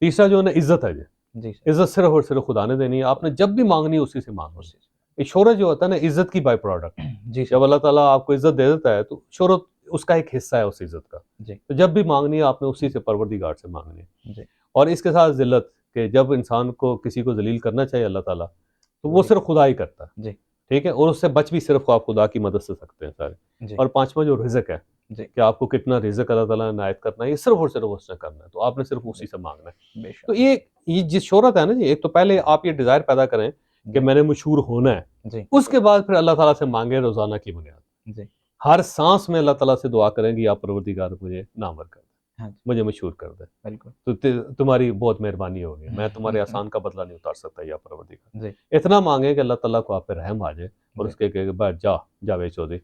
Speaker 2: तीसरा जो है ना, इज्जत है जी।
Speaker 1: जी सर
Speaker 2: इज्जत सिर्फ और सिर्फ खुदा ने देनी है। आपने जब भी मांगनी है उसी से मांगो।
Speaker 1: उसी
Speaker 2: ये शोहरत जो होता है ना, इज्जत की बाई प्रोडक्ट।
Speaker 1: जी
Speaker 2: जब
Speaker 1: सर
Speaker 2: अल्लाह ताला आपको इज्जत दे देता है तो शोहरत उसका एक हिस्सा है उस इज्जत का।
Speaker 1: जी
Speaker 2: तो जब भी मांगनी है आपने उसी से, परवरदिगार से मांगनी है।
Speaker 1: जी
Speaker 2: और इसके साथ जिल्लत, कि जब इंसान को किसी को जलील करना चाहिए अल्लाह ताला, तो
Speaker 1: वो
Speaker 2: वो
Speaker 1: नहीं
Speaker 2: सिर्फ खुदा ही करता है,
Speaker 1: जी
Speaker 2: ठीक है। और उससे बच भी सिर्फ आप खुदा की मदद से सकते हैं सारे।
Speaker 1: जी
Speaker 2: और पांचवा जो रिज़्क है
Speaker 1: जी
Speaker 2: कि आपको कितना रिज़्क अल्लाह ताला ने इनायत करना है, ये सिर्फ और सिर्फ उसने करना है। तो आपने सिर्फ उसी से मांगना है।
Speaker 1: बेशक
Speaker 2: तो ये जिस शोहरत है ना जी, एक तो पहले आप ये डिज़ायर पैदा करें कि
Speaker 1: जी
Speaker 2: मैंने मशहूर होना है।
Speaker 1: जी
Speaker 2: उसके बाद फिर अल्लाह ताला से मांगे रोज़ाना की बुनियाद।
Speaker 1: जी
Speaker 2: हर सांस में अल्लाह ताला से दुआ करेंगे, या परवरदिगार मुझे नामवर कर दे,
Speaker 1: हाँ जी
Speaker 2: मुझे मशहूर कर दे।
Speaker 1: बिल्कुल
Speaker 2: तो तुम्हारी बहुत मेहरबानी होगी, मैं तुम्हारे एहसान का बदला नहीं उतार सकता, या परवरदिगार।
Speaker 1: जी
Speaker 2: इतना मांगे कि अल्लाह ताला को आप पे रहम आ जाए और
Speaker 1: जी
Speaker 2: उसके कहे कि बस जा, जावेद चौधरी,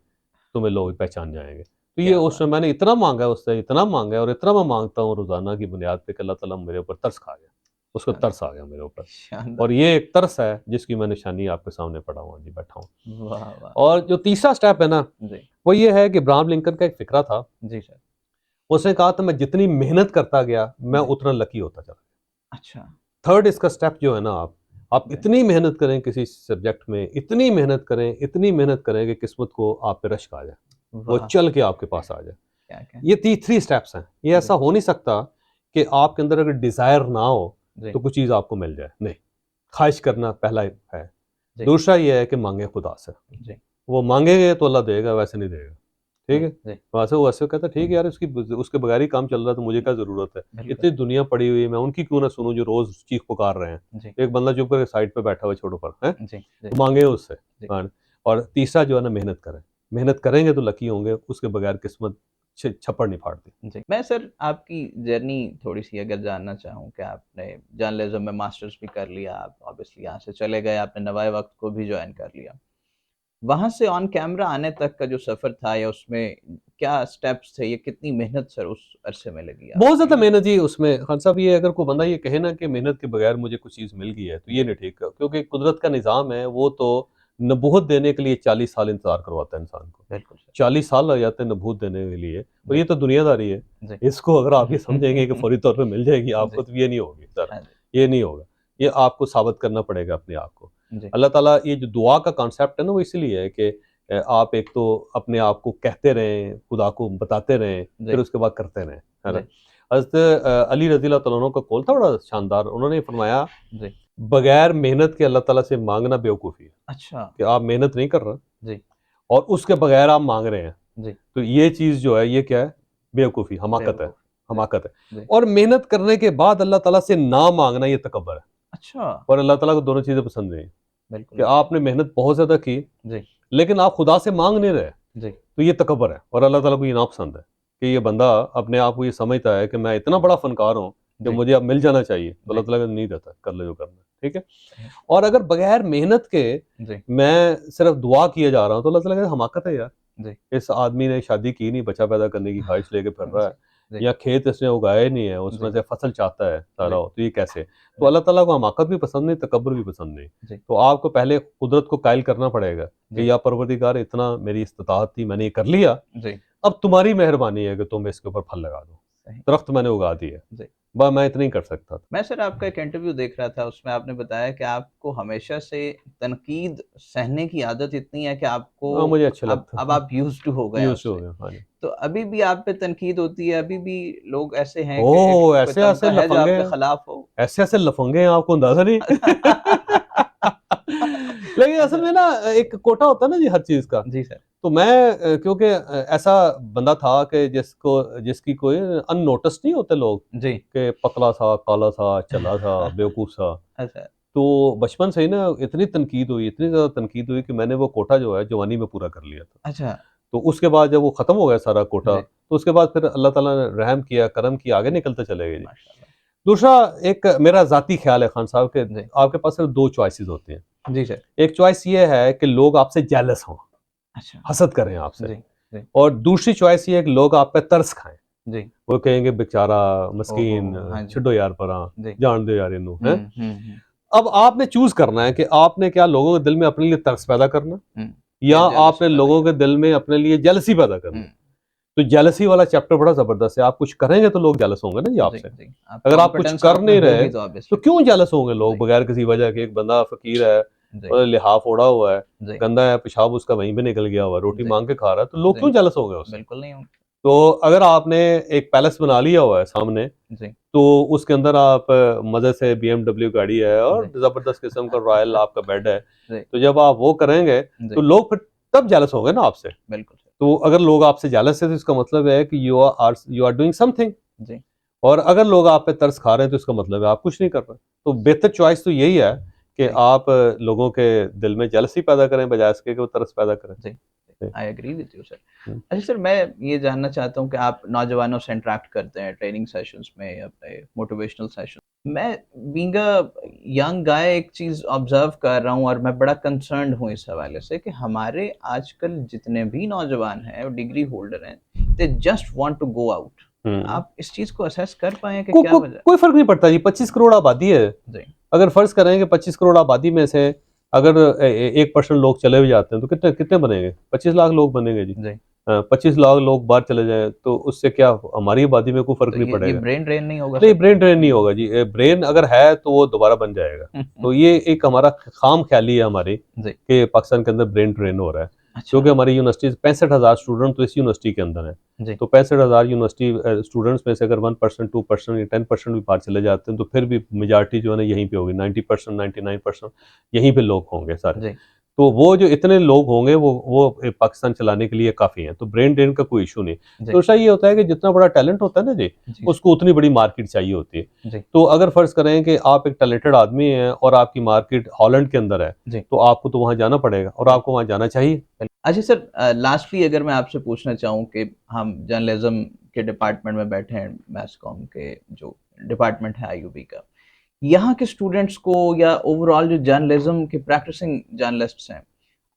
Speaker 2: तुम्हें लोग पहचान जाएंगे। तो ये
Speaker 1: क्या
Speaker 2: उसने,
Speaker 1: बात
Speaker 2: मैंने इतना मांगा है उससे, इतना मांगा है, और इतना मैं मांगता हूँ रोजाना की बुनियाद पे कि अल्लाह ताला मेरे ऊपर तरस खा गया, उसको
Speaker 1: शानदार
Speaker 2: तरस आ गया मेरे ऊपर। और
Speaker 1: शानदार
Speaker 2: ये एक तरस है जिसकी मैं निशानी आपके सामने पड़ा हुआ जी, बैठा हूँ।
Speaker 1: वाह वाह
Speaker 2: और जो तीसरा स्टेप है ना,
Speaker 1: जी
Speaker 2: वो ये है कि इब्राहिम लिंकन का एक फिक्रा था।
Speaker 1: जी सर
Speaker 2: उसने कहा था मैं जितनी मेहनत करता गया मैं
Speaker 1: जी
Speaker 2: उतना लकी होता चला।
Speaker 1: अच्छा
Speaker 2: थर्ड इसका स्टेप जो है ना, आप
Speaker 1: जी
Speaker 2: इतनी मेहनत करें किसी सब्जेक्ट में, इतनी मेहनत करें, इतनी मेहनत करें कि किस्मत को आप पे रश्क आ जाए, वो
Speaker 1: वाह
Speaker 2: चल के आपके पास आ जाए।
Speaker 1: क्या क्या
Speaker 2: ये 3 स्टेप्स हैं। ये
Speaker 1: जी
Speaker 2: ऐसा हो नहीं सकता कि आपके अंदर अगर डिजायर ना हो
Speaker 1: जी
Speaker 2: तो कुछ चीज़ आपको मिल जाए, नहीं। ख्वाहिश करना पहला है,
Speaker 1: जी।
Speaker 2: दूसरा ये है कि मांगे खुदा से,
Speaker 1: जी
Speaker 2: वो मांगेंगे तो अल्लाह देगा, वैसे नहीं देगा, ठीक है।
Speaker 1: जी
Speaker 2: वैसे वो ऐसे कहता है ठीक है यार, उसके बगैर ही काम चल रहा है तो मुझे क्या जरूरत है,
Speaker 1: बिल्कुल
Speaker 2: इतनी दुनिया पड़ी हुई है, मैं उनकी क्यों ना सुनूं जो रोज चीख पुकार रहे हैं।
Speaker 1: जी
Speaker 2: एक बंदा चुप करके साइड पे बैठा हुआ है छोड़ो पर है,
Speaker 1: जी जी
Speaker 2: तो मांगे उससे।
Speaker 1: जी
Speaker 2: हाँ। और तीसरा जो है ना, मेहनत करें, मेहनत करेंगे तो लकी होंगे, उसके बगैर किस्मत छप्पड़ नहीं फाड़ती।
Speaker 1: जी। मैं सर आपकी जर्नी थोड़ी-सी अगर जानना चाहूँ कि आपने जर्नलिज़्म में मास्टर्स भी कर लिया, आप ऑब्वियसली यहाँ से चले गए, आपने नवाए वक़्त को भी जॉइन कर लिया। वहाँ से ऑन कैमरा आने तक का जो सफ़र था या उसमें क्या स्टेप्स थे, ये कितनी मेहनत सर उस अरसे में लगी
Speaker 2: बहुत
Speaker 1: आपको?
Speaker 2: ज़्यादा मेहनत जी उसमें खान साहब, ये अगर कोई बंदा ये कहे ना कि मेहनत के बगैर मुझे कुछ चीज़ मिल गई है, तो ये
Speaker 1: जी,
Speaker 2: नहीं ठीक, क्योंकि कुदरत का निज़ाम है, वो तो नबूवत देने के लिए 40 साल इंतज़ार करवाता है इंसान को।
Speaker 1: बिल्कुल सर।
Speaker 2: 40 साल लग जाते हैं नबूवत देने के लिए, और
Speaker 1: जी,
Speaker 2: ये तो दुनियादारी है।
Speaker 1: जी।
Speaker 2: इसको अगर आप ये समझेंगे कि फौरी तौर पे मिल जाएगी
Speaker 1: जी,
Speaker 2: आपको, तो ये नहीं होगी सर,
Speaker 1: हाँ जी,
Speaker 2: ये नहीं होगा। ये आपको साबित करना पड़ेगा अपने आप को।
Speaker 1: जी,
Speaker 2: अल्लाह ताला ये जो दुआ का कॉन्सेप्ट है ना, वो इसीलिए है कि आप एक तो अपने आप को कहते रहें, खुदा को बताते रहें, फिर
Speaker 1: जी,
Speaker 2: उसके बाद करते रहें, है ना?
Speaker 1: जी,
Speaker 2: हज़रत अली रज़ी अल्लाह तआला अन्हु का कौल था बड़ा शानदार, उन्होंने फरमाया,
Speaker 1: जी।
Speaker 2: बगैर मेहनत के अल्लाह ताला से माँगना बेवकूफ़ी है,
Speaker 1: अच्छा,
Speaker 2: कि आप मेहनत नहीं कर रहे
Speaker 1: जी,
Speaker 2: और उसके बगैर आप माँग रहे हैं,
Speaker 1: जी,
Speaker 2: तो ये चीज़ जो है, ये क्या है? बेवकूफ़ी, हमाकत है,
Speaker 1: बेवकूफ़। जी,
Speaker 2: हमाकत है।
Speaker 1: जी।
Speaker 2: और मेहनत करने के बाद अल्लाह ताला से ना माँगना, ये तकब्बुर है,
Speaker 1: अच्छा,
Speaker 2: और अल्लाह ताला को दोनों चीज़ें पसंद नहीं है,
Speaker 1: बिल्कुल,
Speaker 2: कि आपने मेहनत बहुत ज़्यादा की,
Speaker 1: जी,
Speaker 2: लेकिन आप खुदा से माँग नहीं रहे,
Speaker 1: जी,
Speaker 2: तो ये तकब्बुर है, और अल्लाह ताला को ये नापसंद है कि ये बंदा अपने आप को ये समझता है कि मैं इतना बड़ा फ़नकार हूँ कि
Speaker 1: जी,
Speaker 2: मुझे अब मिल जाना चाहिए, तो
Speaker 1: जी,
Speaker 2: अल्लाह ताला नहीं देता, कर ले जो करना है, ठीक है?
Speaker 1: सही,
Speaker 2: और अगर बगैर मेहनत के
Speaker 1: जी,
Speaker 2: मैं सिर्फ़ दुआ किए जा रहा हूँ, तो अल्लाह ताला कहता है हमाकत है यार।
Speaker 1: जी,
Speaker 2: इस आदमी ने शादी की नहीं, बच्चा पैदा करने की ख्वाहिश लेके फिर रहा
Speaker 1: जी,
Speaker 2: है,
Speaker 1: जी,
Speaker 2: या खेत इसने उगाया ही नहीं है, उसमें
Speaker 1: जी,
Speaker 2: से फसल चाहता है सारा,
Speaker 1: जी,
Speaker 2: तो ये कैसे? तो
Speaker 1: जी,
Speaker 2: अल्लाह ताला को हमाकत भी पसंद नहीं, तकब्बुर भी पसंद नहीं।
Speaker 1: जी,
Speaker 2: तो आपको पहले कुदरत को कायल करना पड़ेगा
Speaker 1: जी,
Speaker 2: कि या परवरदिगार, इतना मेरी इस्तिताअत थी, मैंने ये कर लिया,
Speaker 1: जी,
Speaker 2: अब तुम्हारी मेहरबानी है कि तुम इसके ऊपर फल लगा दो।
Speaker 1: सही,
Speaker 2: दरख्त मैंने उगा दिए,
Speaker 1: जी।
Speaker 2: मैं इतना ही कर सकता था।
Speaker 1: मैं सर आपका एक इंटरव्यू देख रहा था, उसमें आपने बताया कि आपको हमेशा से तनकीद सहने की आदत इतनी है कि आपको
Speaker 2: हाँ, मुझे अच्छा लगता
Speaker 1: अब
Speaker 2: है।
Speaker 1: आप यूज़्ड टू हो गए हैं
Speaker 2: यूज़ टू हो
Speaker 1: उससे।
Speaker 2: गया, हाँ जी।
Speaker 1: तो अभी भी आप पे तनकीद होती है, अभी भी लोग ऐसे हैं कि एक
Speaker 2: ओह!
Speaker 1: कोई
Speaker 2: ऐसे-ऐसे
Speaker 1: तबका है जो
Speaker 2: लफंगे
Speaker 1: आपके
Speaker 2: हैं,
Speaker 1: खिलाफ हो?
Speaker 2: ऐसे-ऐसे लफंगे हैं, आपको अंदाज़ा नहीं। लेकिन असल
Speaker 1: अच्छा,
Speaker 2: में ना एक कोटा होता है ना जी हर चीज़ का।
Speaker 1: जी सर।
Speaker 2: तो मैं क्योंकि ऐसा बंदा था कि जिसकी कोई अननोटिस्ड नहीं होते लोग,
Speaker 1: जी।
Speaker 2: कि पतला सा, काला सा, चला सा, बेवकूफ़ सा।
Speaker 1: अच्छा,
Speaker 2: तो बचपन से ही ना इतनी तनकीद हुई, इतनी ज़्यादा तनकीद हुई कि मैंने वो कोटा जो है जवानी में पूरा कर लिया था।
Speaker 1: अच्छा,
Speaker 2: तो उसके बाद जब वो ख़त्म हो गया सारा कोटा,
Speaker 1: जी,
Speaker 2: तो उसके बाद फिर अल्लाह ताला ने रहम किया, करम किया, आगे निकलते चले गए जी।
Speaker 1: माशाल्लाह।
Speaker 2: दूसरा एक मेरा ज़ाती ख़्याल है खान साहब, कि
Speaker 1: जी,
Speaker 2: आपके पास सिर्फ़ 2 चॉइसेस होती हैं।
Speaker 1: जी सर।
Speaker 2: एक चॉइस ये है कि लोग आपसे जेलस हों,
Speaker 1: अच्छा,
Speaker 2: हसद करें आपसे,
Speaker 1: जी, जी,
Speaker 2: और दूसरी चॉइस ये है कि लोग आप पे तरस खाएँ।
Speaker 1: जी।
Speaker 2: वो कहेंगे बेचारा,
Speaker 1: ओहो!
Speaker 2: मस्कीन,
Speaker 1: हाँ जी,
Speaker 2: छड्डो यार परा,
Speaker 1: जी।
Speaker 2: जान दो यार इन्नू, हैं?
Speaker 1: हुँ, हुँ, हुँ,
Speaker 2: अब आपने चूज़ करना है कि आपने क्या लोगों के दिल में अपने लिए तरस पैदा करना,
Speaker 1: हुँ।
Speaker 2: या
Speaker 1: या जेलसी
Speaker 2: आपने
Speaker 1: पैदा
Speaker 2: लोगों के
Speaker 1: करना।
Speaker 2: दिल में अपने लिए जेलसी पैदा
Speaker 1: हुँ,
Speaker 2: करनी। तो जेलसी वाला चैप्टर बड़ा ज़बरदस्त है, आप कुछ करेंगे तो लोग जेलस होंगे ना जी
Speaker 1: जी,
Speaker 2: आपसे।
Speaker 1: जी। अब
Speaker 2: अगर आप कुछ
Speaker 1: कॉन्फिडेंस
Speaker 2: कर
Speaker 1: आप में
Speaker 2: नहीं रहे,
Speaker 1: होगी तो
Speaker 2: तो
Speaker 1: ऑब्वियसली।
Speaker 2: क्यों जेलस होंगे लोग
Speaker 1: जी,
Speaker 2: बगैर किसी वजह के? एक बंदा फ़कीर है,
Speaker 1: जी,
Speaker 2: लिहाफ ओढ़ा हुआ है,
Speaker 1: जी,
Speaker 2: गंदा है, पेशाब उसका वहीं पे निकल गया हुआ है, रोटी
Speaker 1: जी,
Speaker 2: माँग के खा रहा है, तो लोग
Speaker 1: जी।
Speaker 2: क्यों जेलस होंगे उससे?
Speaker 1: बिल्कुल नहीं होंगे।
Speaker 2: तो अगर आपने एक पैलेस बना लिया हुआ है सामने,
Speaker 1: जी,
Speaker 2: तो उसके अंदर आप मज़े से बीएमडब्ल्यू गाड़ी है और
Speaker 1: जी।
Speaker 2: ज़बरदस्त किस्म का रॉयल आपका बेड है,
Speaker 1: जी,
Speaker 2: तो जब आप वो करेंगे,
Speaker 1: जी।
Speaker 2: तो लोग फिर तब जेलस होंगे ना आपसे।
Speaker 1: बिल्कुल सर।
Speaker 2: तो अगर लोग आपसे जेलस है, तो इसका मतलब है कि यू आर डूइंग समथिंग,
Speaker 1: जी,
Speaker 2: और अगर लोग आप पे तरस खा रहे हैं, तो इसका मतलब है आप कुछ नहीं कर रहे। तो बेहतर चॉइस तो यही है कि
Speaker 1: जी,
Speaker 2: आप लोगों के दिल में जेलसी पैदा करें, बजाय इसके कि वो तरस पैदा करें।
Speaker 1: जी।
Speaker 2: जी।
Speaker 1: I agree with you sir.
Speaker 2: हुँ।
Speaker 1: अच्छा सर, मैं ये जानना चाहता हूँ कि आप नौजवानों से इंटरैक्ट करते हैं ट्रेनिंग सेशंस में या अपने मोटिवेशनल सेशन। मैं बीइंग अ यंग गाय एक चीज़ ऑब्ज़र्व कर रहा हूँ और मैं बड़ा कंसर्न्ड हूँ इस हवाले से कि हमारे आजकल जितने भी नौजवान हैं और डिग्री होल्डर हैं, they just want to go out.
Speaker 2: हुँ।
Speaker 1: आप इस चीज़ को असेस कर पाए हैं कि
Speaker 2: को
Speaker 1: क्या
Speaker 2: को
Speaker 1: वजह?
Speaker 2: कोई फ़र्क नहीं पड़ता जी, 25 करोड़ आबादी है।
Speaker 1: जी,
Speaker 2: अगर फ़र्ज़ करें कि 25 करोड़ आबादी में से अगर 1% लोग चले भी जाते हैं, तो कितने कितने बनेंगे? 25 लाख लोग बनेंगे जी।
Speaker 1: जी।
Speaker 2: 25 लाख लोग बाहर चले जाएँ, तो उससे क्या हमारी आबादी में कोई फ़र्क
Speaker 1: तो
Speaker 2: नहीं
Speaker 1: ये
Speaker 2: पड़ेगा।
Speaker 1: ब्रेन ड्रेन नहीं होगा
Speaker 2: नहीं,
Speaker 1: सर?
Speaker 2: ब्रेन ड्रेन नहीं होगा जी। ब्रेन अगर है तो वो दोबारा बन जाएगा। तो ये एक हमारा खाम ख़याली है हमारी,
Speaker 1: जी,
Speaker 2: कि पाकिस्तान के अंदर ब्रेन ड्रेन हो रहा है।
Speaker 1: अच्छा
Speaker 2: क्योंकि हमारी यूनिवर्सिटी 65,000 स्टूडेंट तो इस यूनिवर्सिटी के अंदर हैं।
Speaker 1: जी
Speaker 2: तो 65,000 यूनिवर्सिटी स्टूडेंट्स में से अगर 1%, 2% या 10% भी बाहर चले जाते हैं तो फिर भी मेजॉरिटी जो है ना यहीं पे होगी, 90%, 99% यहीं पे लोग होंगे सारे।
Speaker 1: जी
Speaker 2: तो वो जो इतने लोग होंगे वो पाकिस्तान चलाने के लिए काफ़ी हैं, तो ब्रेन ड्रेन का कोई इशू नहीं।
Speaker 1: जी
Speaker 2: दूसरा ये होता है कि जितना बड़ा टैलेंट होता है ना जी,
Speaker 1: जी
Speaker 2: उसको उतनी बड़ी मार्केट चाहिए होती है।
Speaker 1: जी
Speaker 2: तो अगर फ़र्ज़ करें कि आप एक टैलेंटेड आदमी हैं और आपकी मार्केट हॉलैंड के अंदर है,
Speaker 1: जी
Speaker 2: तो आपको तो वहाँ जाना पड़ेगा और आपको वहाँ जाना चाहिए।
Speaker 1: अच्छा सर, लास्टली अगर मैं आपसे पूछना चाहूँ कि हम जर्नलिज्म के डिपार्टमेंट में बैठे हैं, मैस कॉम के जो डिपार्टमेंट है आईयूबी का, यहाँ के स्टूडेंट्स को या ओवरऑल जो जर्नलिज्म के प्रैक्टिसिंग जर्नलिस्ट्स हैं,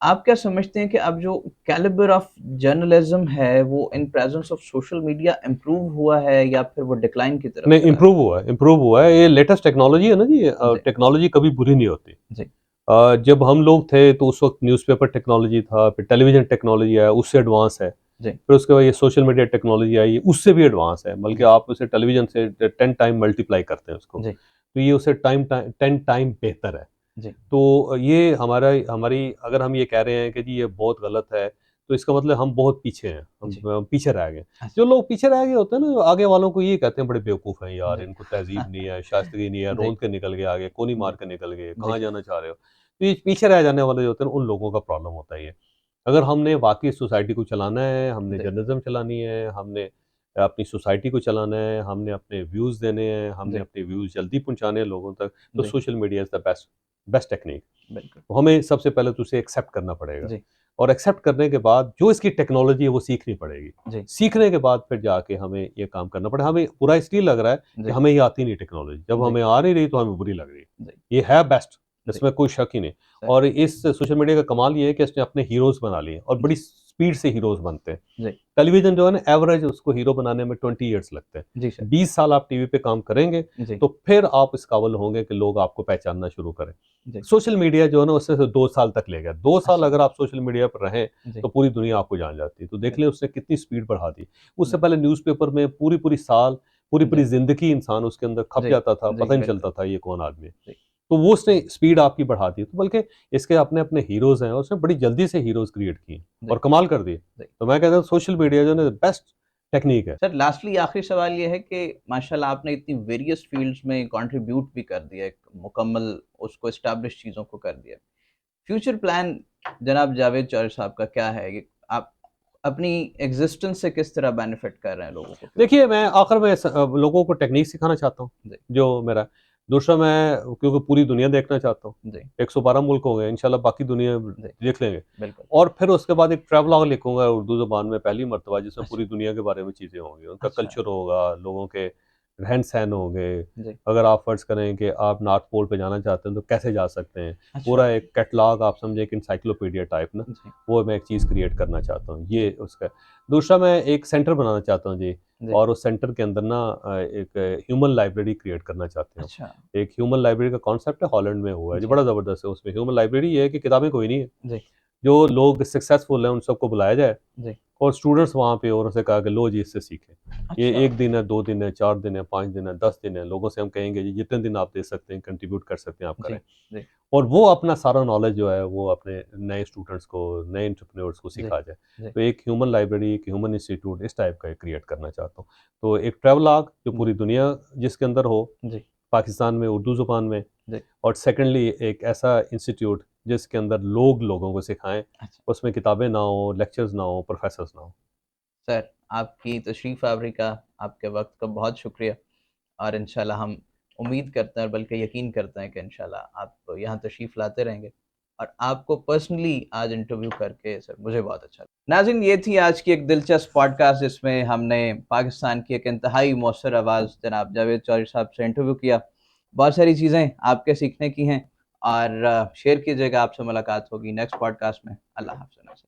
Speaker 1: आप क्या समझते हैं कि अब जो कैलिबर ऑफ जर्नलिज्म है वो in presence of social media improve हुआ है या फिर वो डिक्लाइन की तरफ
Speaker 2: नहीं,
Speaker 1: चला रहा
Speaker 2: इम्प्रूव हुआ है। ये लेटेस्ट टेक्नोलॉजी है ना जी,
Speaker 1: है? जी
Speaker 2: टेक्नोलॉजी कभी बुरी नहीं होती।
Speaker 1: जी
Speaker 2: जब हम लोग थे तो उस वक़्त न्यूज़पेपर टेक्नोलॉजी था, फिर टेलीविज़न टेक्नोलॉजी आया, उससे एडवांस है।
Speaker 1: जी
Speaker 2: फिर उसके बाद ये सोशल मीडिया टेक्नोलॉजी आई, उससे भी एडवांस है, बल्कि
Speaker 1: जी
Speaker 2: आप उसे टेलीविज़न से 10 टाइम मल्टीप्लाई करते हैं उसको।
Speaker 1: जी
Speaker 2: तो ये उससे 10 टाइम बेहतर है।
Speaker 1: जी
Speaker 2: तो ये हमारी अगर हम ये कह रहे हैं कि जी ये बहुत गलत है, तो इसका मतलब हम बहुत पीछे हैं, हम
Speaker 1: जी
Speaker 2: पीछे रह गए।
Speaker 1: अच्छा
Speaker 2: जो लोग पीछे रह गए होते हैं ना, आगे वालों को ये कहते हैं बड़े बेवकूफ़ हैं यार,
Speaker 1: जी
Speaker 2: इनको तहज़ीब नहीं है, शाइस्तगी नहीं है,
Speaker 1: जी
Speaker 2: रौंद के निकल गए आगे, कोनी
Speaker 1: जी
Speaker 2: मार के निकल गए,
Speaker 1: जी
Speaker 2: कहाँ जाना चाह रहे हो? तो ये पीछे रह जाने वाले जो होते हैं ना, उन लोगों का प्रॉब्लम होता है ये। अगर हमने वाक़ई सोसाइटी को चलाना है, हमने
Speaker 1: जी
Speaker 2: जर्नलिज़्म चलानी है, हमने अपनी सोसाइटी को चलाना है, हमने अपने व्यूज़ देने हैं, हमने
Speaker 1: जी
Speaker 2: अपने व्यूज़ जल्दी पहुँचाने हैं लोगों तक, तो
Speaker 1: जी
Speaker 2: social media is the best best technique.
Speaker 1: बिल्कुल
Speaker 2: तो हमें सबसे पहले तो उसे एक्सेप्ट करना पड़ेगा
Speaker 1: जी
Speaker 2: और एक्सेप्ट करने के बाद जो इसकी टेक्नोलॉजी है वो सीखनी पड़ेगी।
Speaker 1: जी
Speaker 2: सीखने के बाद फिर जाके हमें ये काम करना पड़ेगा। हमें बुरा इसलिए लग रहा है कि
Speaker 1: जी
Speaker 2: हमें ये आती नहीं टेक्नोलॉजी। जब
Speaker 1: जी
Speaker 2: हमें आ नहीं रही तो हमें बुरी लग रही है।
Speaker 1: जी
Speaker 2: ये है बेस्ट,
Speaker 1: जी
Speaker 2: इसमें कोई शक ही नहीं।
Speaker 1: सर
Speaker 2: और इस सोशल मीडिया का कमाल ये है कि इसने अपने हीरोज़ बना लिए और बड़ी
Speaker 1: जी
Speaker 2: स्पीड से हीरोज़ बनते हैं।
Speaker 1: जी
Speaker 2: टेलीविज़न जो है ना, एवरेज उसको हीरो बनाने में 20 इयर्स लगते हैं।
Speaker 1: जी सर
Speaker 2: 20 साल आप टीवी पे काम करेंगे,
Speaker 1: जी
Speaker 2: तो फिर आप इस काबिल होंगे कि लोग आपको पहचानना शुरू करें।
Speaker 1: जी
Speaker 2: सोशल मीडिया जो है ना, उससे 2 साल तक ले गया। 2 साल
Speaker 1: अच्छा
Speaker 2: अगर आप सोशल मीडिया पर रहें,
Speaker 1: जी
Speaker 2: तो पूरी दुनिया आपको जान जाती है। तो देख लें
Speaker 1: बिल्कुल
Speaker 2: उसने कितनी स्पीड बढ़ा दी। उससे
Speaker 1: बिल्कुल
Speaker 2: पहले न्यूज़पेपर में पूरी-पूरी साल, पूरी-पूरी
Speaker 1: जी
Speaker 2: ज़िंदगी इंसान उसके अंदर खप
Speaker 1: जी
Speaker 2: जाता था,
Speaker 1: जी
Speaker 2: पता ही नहीं
Speaker 1: बिल्कुल
Speaker 2: चलता था ये कौन आदमी है।
Speaker 1: जी
Speaker 2: तो वो उसने स्पीड आपकी बढ़ा दी। तो बल्कि इसके अपने-अपने हीरोज़ हैं और उसने बड़ी जल्दी से हीरोज़ क्रिएट किए
Speaker 1: जी
Speaker 2: और कमाल कर दिए।
Speaker 1: जी
Speaker 2: तो मैं कहता हूँ सोशल मीडिया जो है ना, बेस्ट टेक्नीक है।
Speaker 1: सर लास्टली आखिरी सवाल ये है कि माशाल्लाह आपने इतनी वेरियस फील्ड्स में कंट्रीब्यूट भी कर दिया, एक मुकम्मल उसको एस्टैब्लिश चीज़ों को कर दिया। फ्यूचर प्लान जनाब जावेद चौधरी साहब का क्या है? ये आप अपनी एग्ज़िस्टेंस से किस तरह बेनिफिट कर रहे हैं लोगों को फ्यूचर
Speaker 2: देखिए, मैं आखिर में लोगों को टेक्नीक सिखाना चाहता हूँ,
Speaker 1: जी,
Speaker 2: जो मेरा दूसरा मैं क्योंकि पूरी दुनिया देखना चाहता हूँ।
Speaker 1: जी,
Speaker 2: 112 मुल्क हो गए, इंशाल्लाह बाकी दुनिया
Speaker 1: जी,
Speaker 2: देख लेंगे
Speaker 1: बिल्कुल।
Speaker 2: और फिर उसके बाद एक ट्रैवलॉग लिखूँगा उर्दू ज़बान में पहली मर्तबा, जिसमें
Speaker 1: अच्छा,
Speaker 2: पूरी दुनिया के बारे में चीज़ें होंगी, उनका
Speaker 1: अच्छा,
Speaker 2: कल्चर होगा, लोगों के रहन-सहन होंगे।
Speaker 1: जी,
Speaker 2: अगर आप फ़र्ज़ करें कि आप नॉर्थ पोल पे जाना चाहते हैं, तो कैसे जा सकते हैं?
Speaker 1: अच्छा,
Speaker 2: पूरा एक कैटलॉग आप समझें, एक एनसाइक्लोपीडिया टाइप ना,
Speaker 1: जी,
Speaker 2: वो मैं एक चीज़ क्रिएट करना चाहता हूँ,
Speaker 1: जी,
Speaker 2: ये उसका। दूसरा मैं एक सेंटर बनाना चाहता हूँ जी,
Speaker 1: जी,
Speaker 2: और उस सेंटर के अंदर ना एक ह्यूमन लाइब्रेरी क्रिएट करना चाहते हैं हम।
Speaker 1: अच्छा,
Speaker 2: एक ह्यूमन लाइब्रेरी का कॉन्सेप्ट है, हॉलैंड में हुआ है, जो
Speaker 1: जी,
Speaker 2: बड़ा ज़बरदस्त है। उसमें ह्यूमन लाइब्रेरी ये है कि किताबें कोई नहीं है,
Speaker 1: जी,
Speaker 2: जो लोग सक्सेसफुल हैं उन सबको बुलाया जाए
Speaker 1: जी,
Speaker 2: और स्टूडेंट्स वहाँ पे और उनसे कहा कि लो जी इससे सीखें। ये
Speaker 1: अच्छा,
Speaker 2: 1 दिन है, 2 दिन है, 4 दिन है, 5 दिन है, 10 दिन है, लोगों से हम कहेंगे जी जितने दिन आप दे सकते हैं, कंट्रीब्यूट कर सकते हैं, आप
Speaker 1: जी,
Speaker 2: करें।
Speaker 1: जी,
Speaker 2: और वो अपना सारा नॉलेज जो है वो अपने नए स्टूडेंट्स को, नए एंटरप्रेन्योर्स को
Speaker 1: जी,
Speaker 2: सिखा जाए।
Speaker 1: जी,
Speaker 2: तो एक ह्यूमन लाइब्रेरी, एक ह्यूमन इंस्टीट्यूट इस टाइप का क्रिएट करना चाहता हूँ। तो एक ट्रैवलॉग जो
Speaker 1: जी,
Speaker 2: पूरी दुनिया जिसके अंदर हो,
Speaker 1: जी,
Speaker 2: पाकिस्तान में उर्दू ज़ुबान में,
Speaker 1: जी,
Speaker 2: और सेकंडली एक ऐसा इंस्टीट्यूट जिसके अंदर लोग लोगों को सिखाएँ,
Speaker 1: अच्छा।
Speaker 2: उसमें किताबें ना हो, लेक्चर्स ना हो, प्रोफ़ेसर्स ना हो।
Speaker 1: सर, आपकी तशरीफ़ आवरी का, आपके वक़्त का बहुत शुक्रिया और इंशाल्लाह हम उम्मीद करते हैं और बल्कि यकीन करते हैं कि इंशाल्लाह आप यहाँ तशरीफ़ लाते रहेंगे और आपको पर्सनली आज इंटरव्यू करके सर मुझे बहुत अच्छा लगा। नाज़रीन ये थी आज की एक दिलचस्प पॉडकास्ट जिसमें हमने पाकिस्तान की एक इंतहाई मौसर आवाज़ जनाब जावेद चौधरी साहब से इंटरव्यू किया। बहुत सारी चीज़ें आपके सीखने की हैं और शेयर कीजिएगा, आपसे मुलाकात होगी नेक्स्ट पॉडकास्ट में। अल्लाह हाफ़िज़।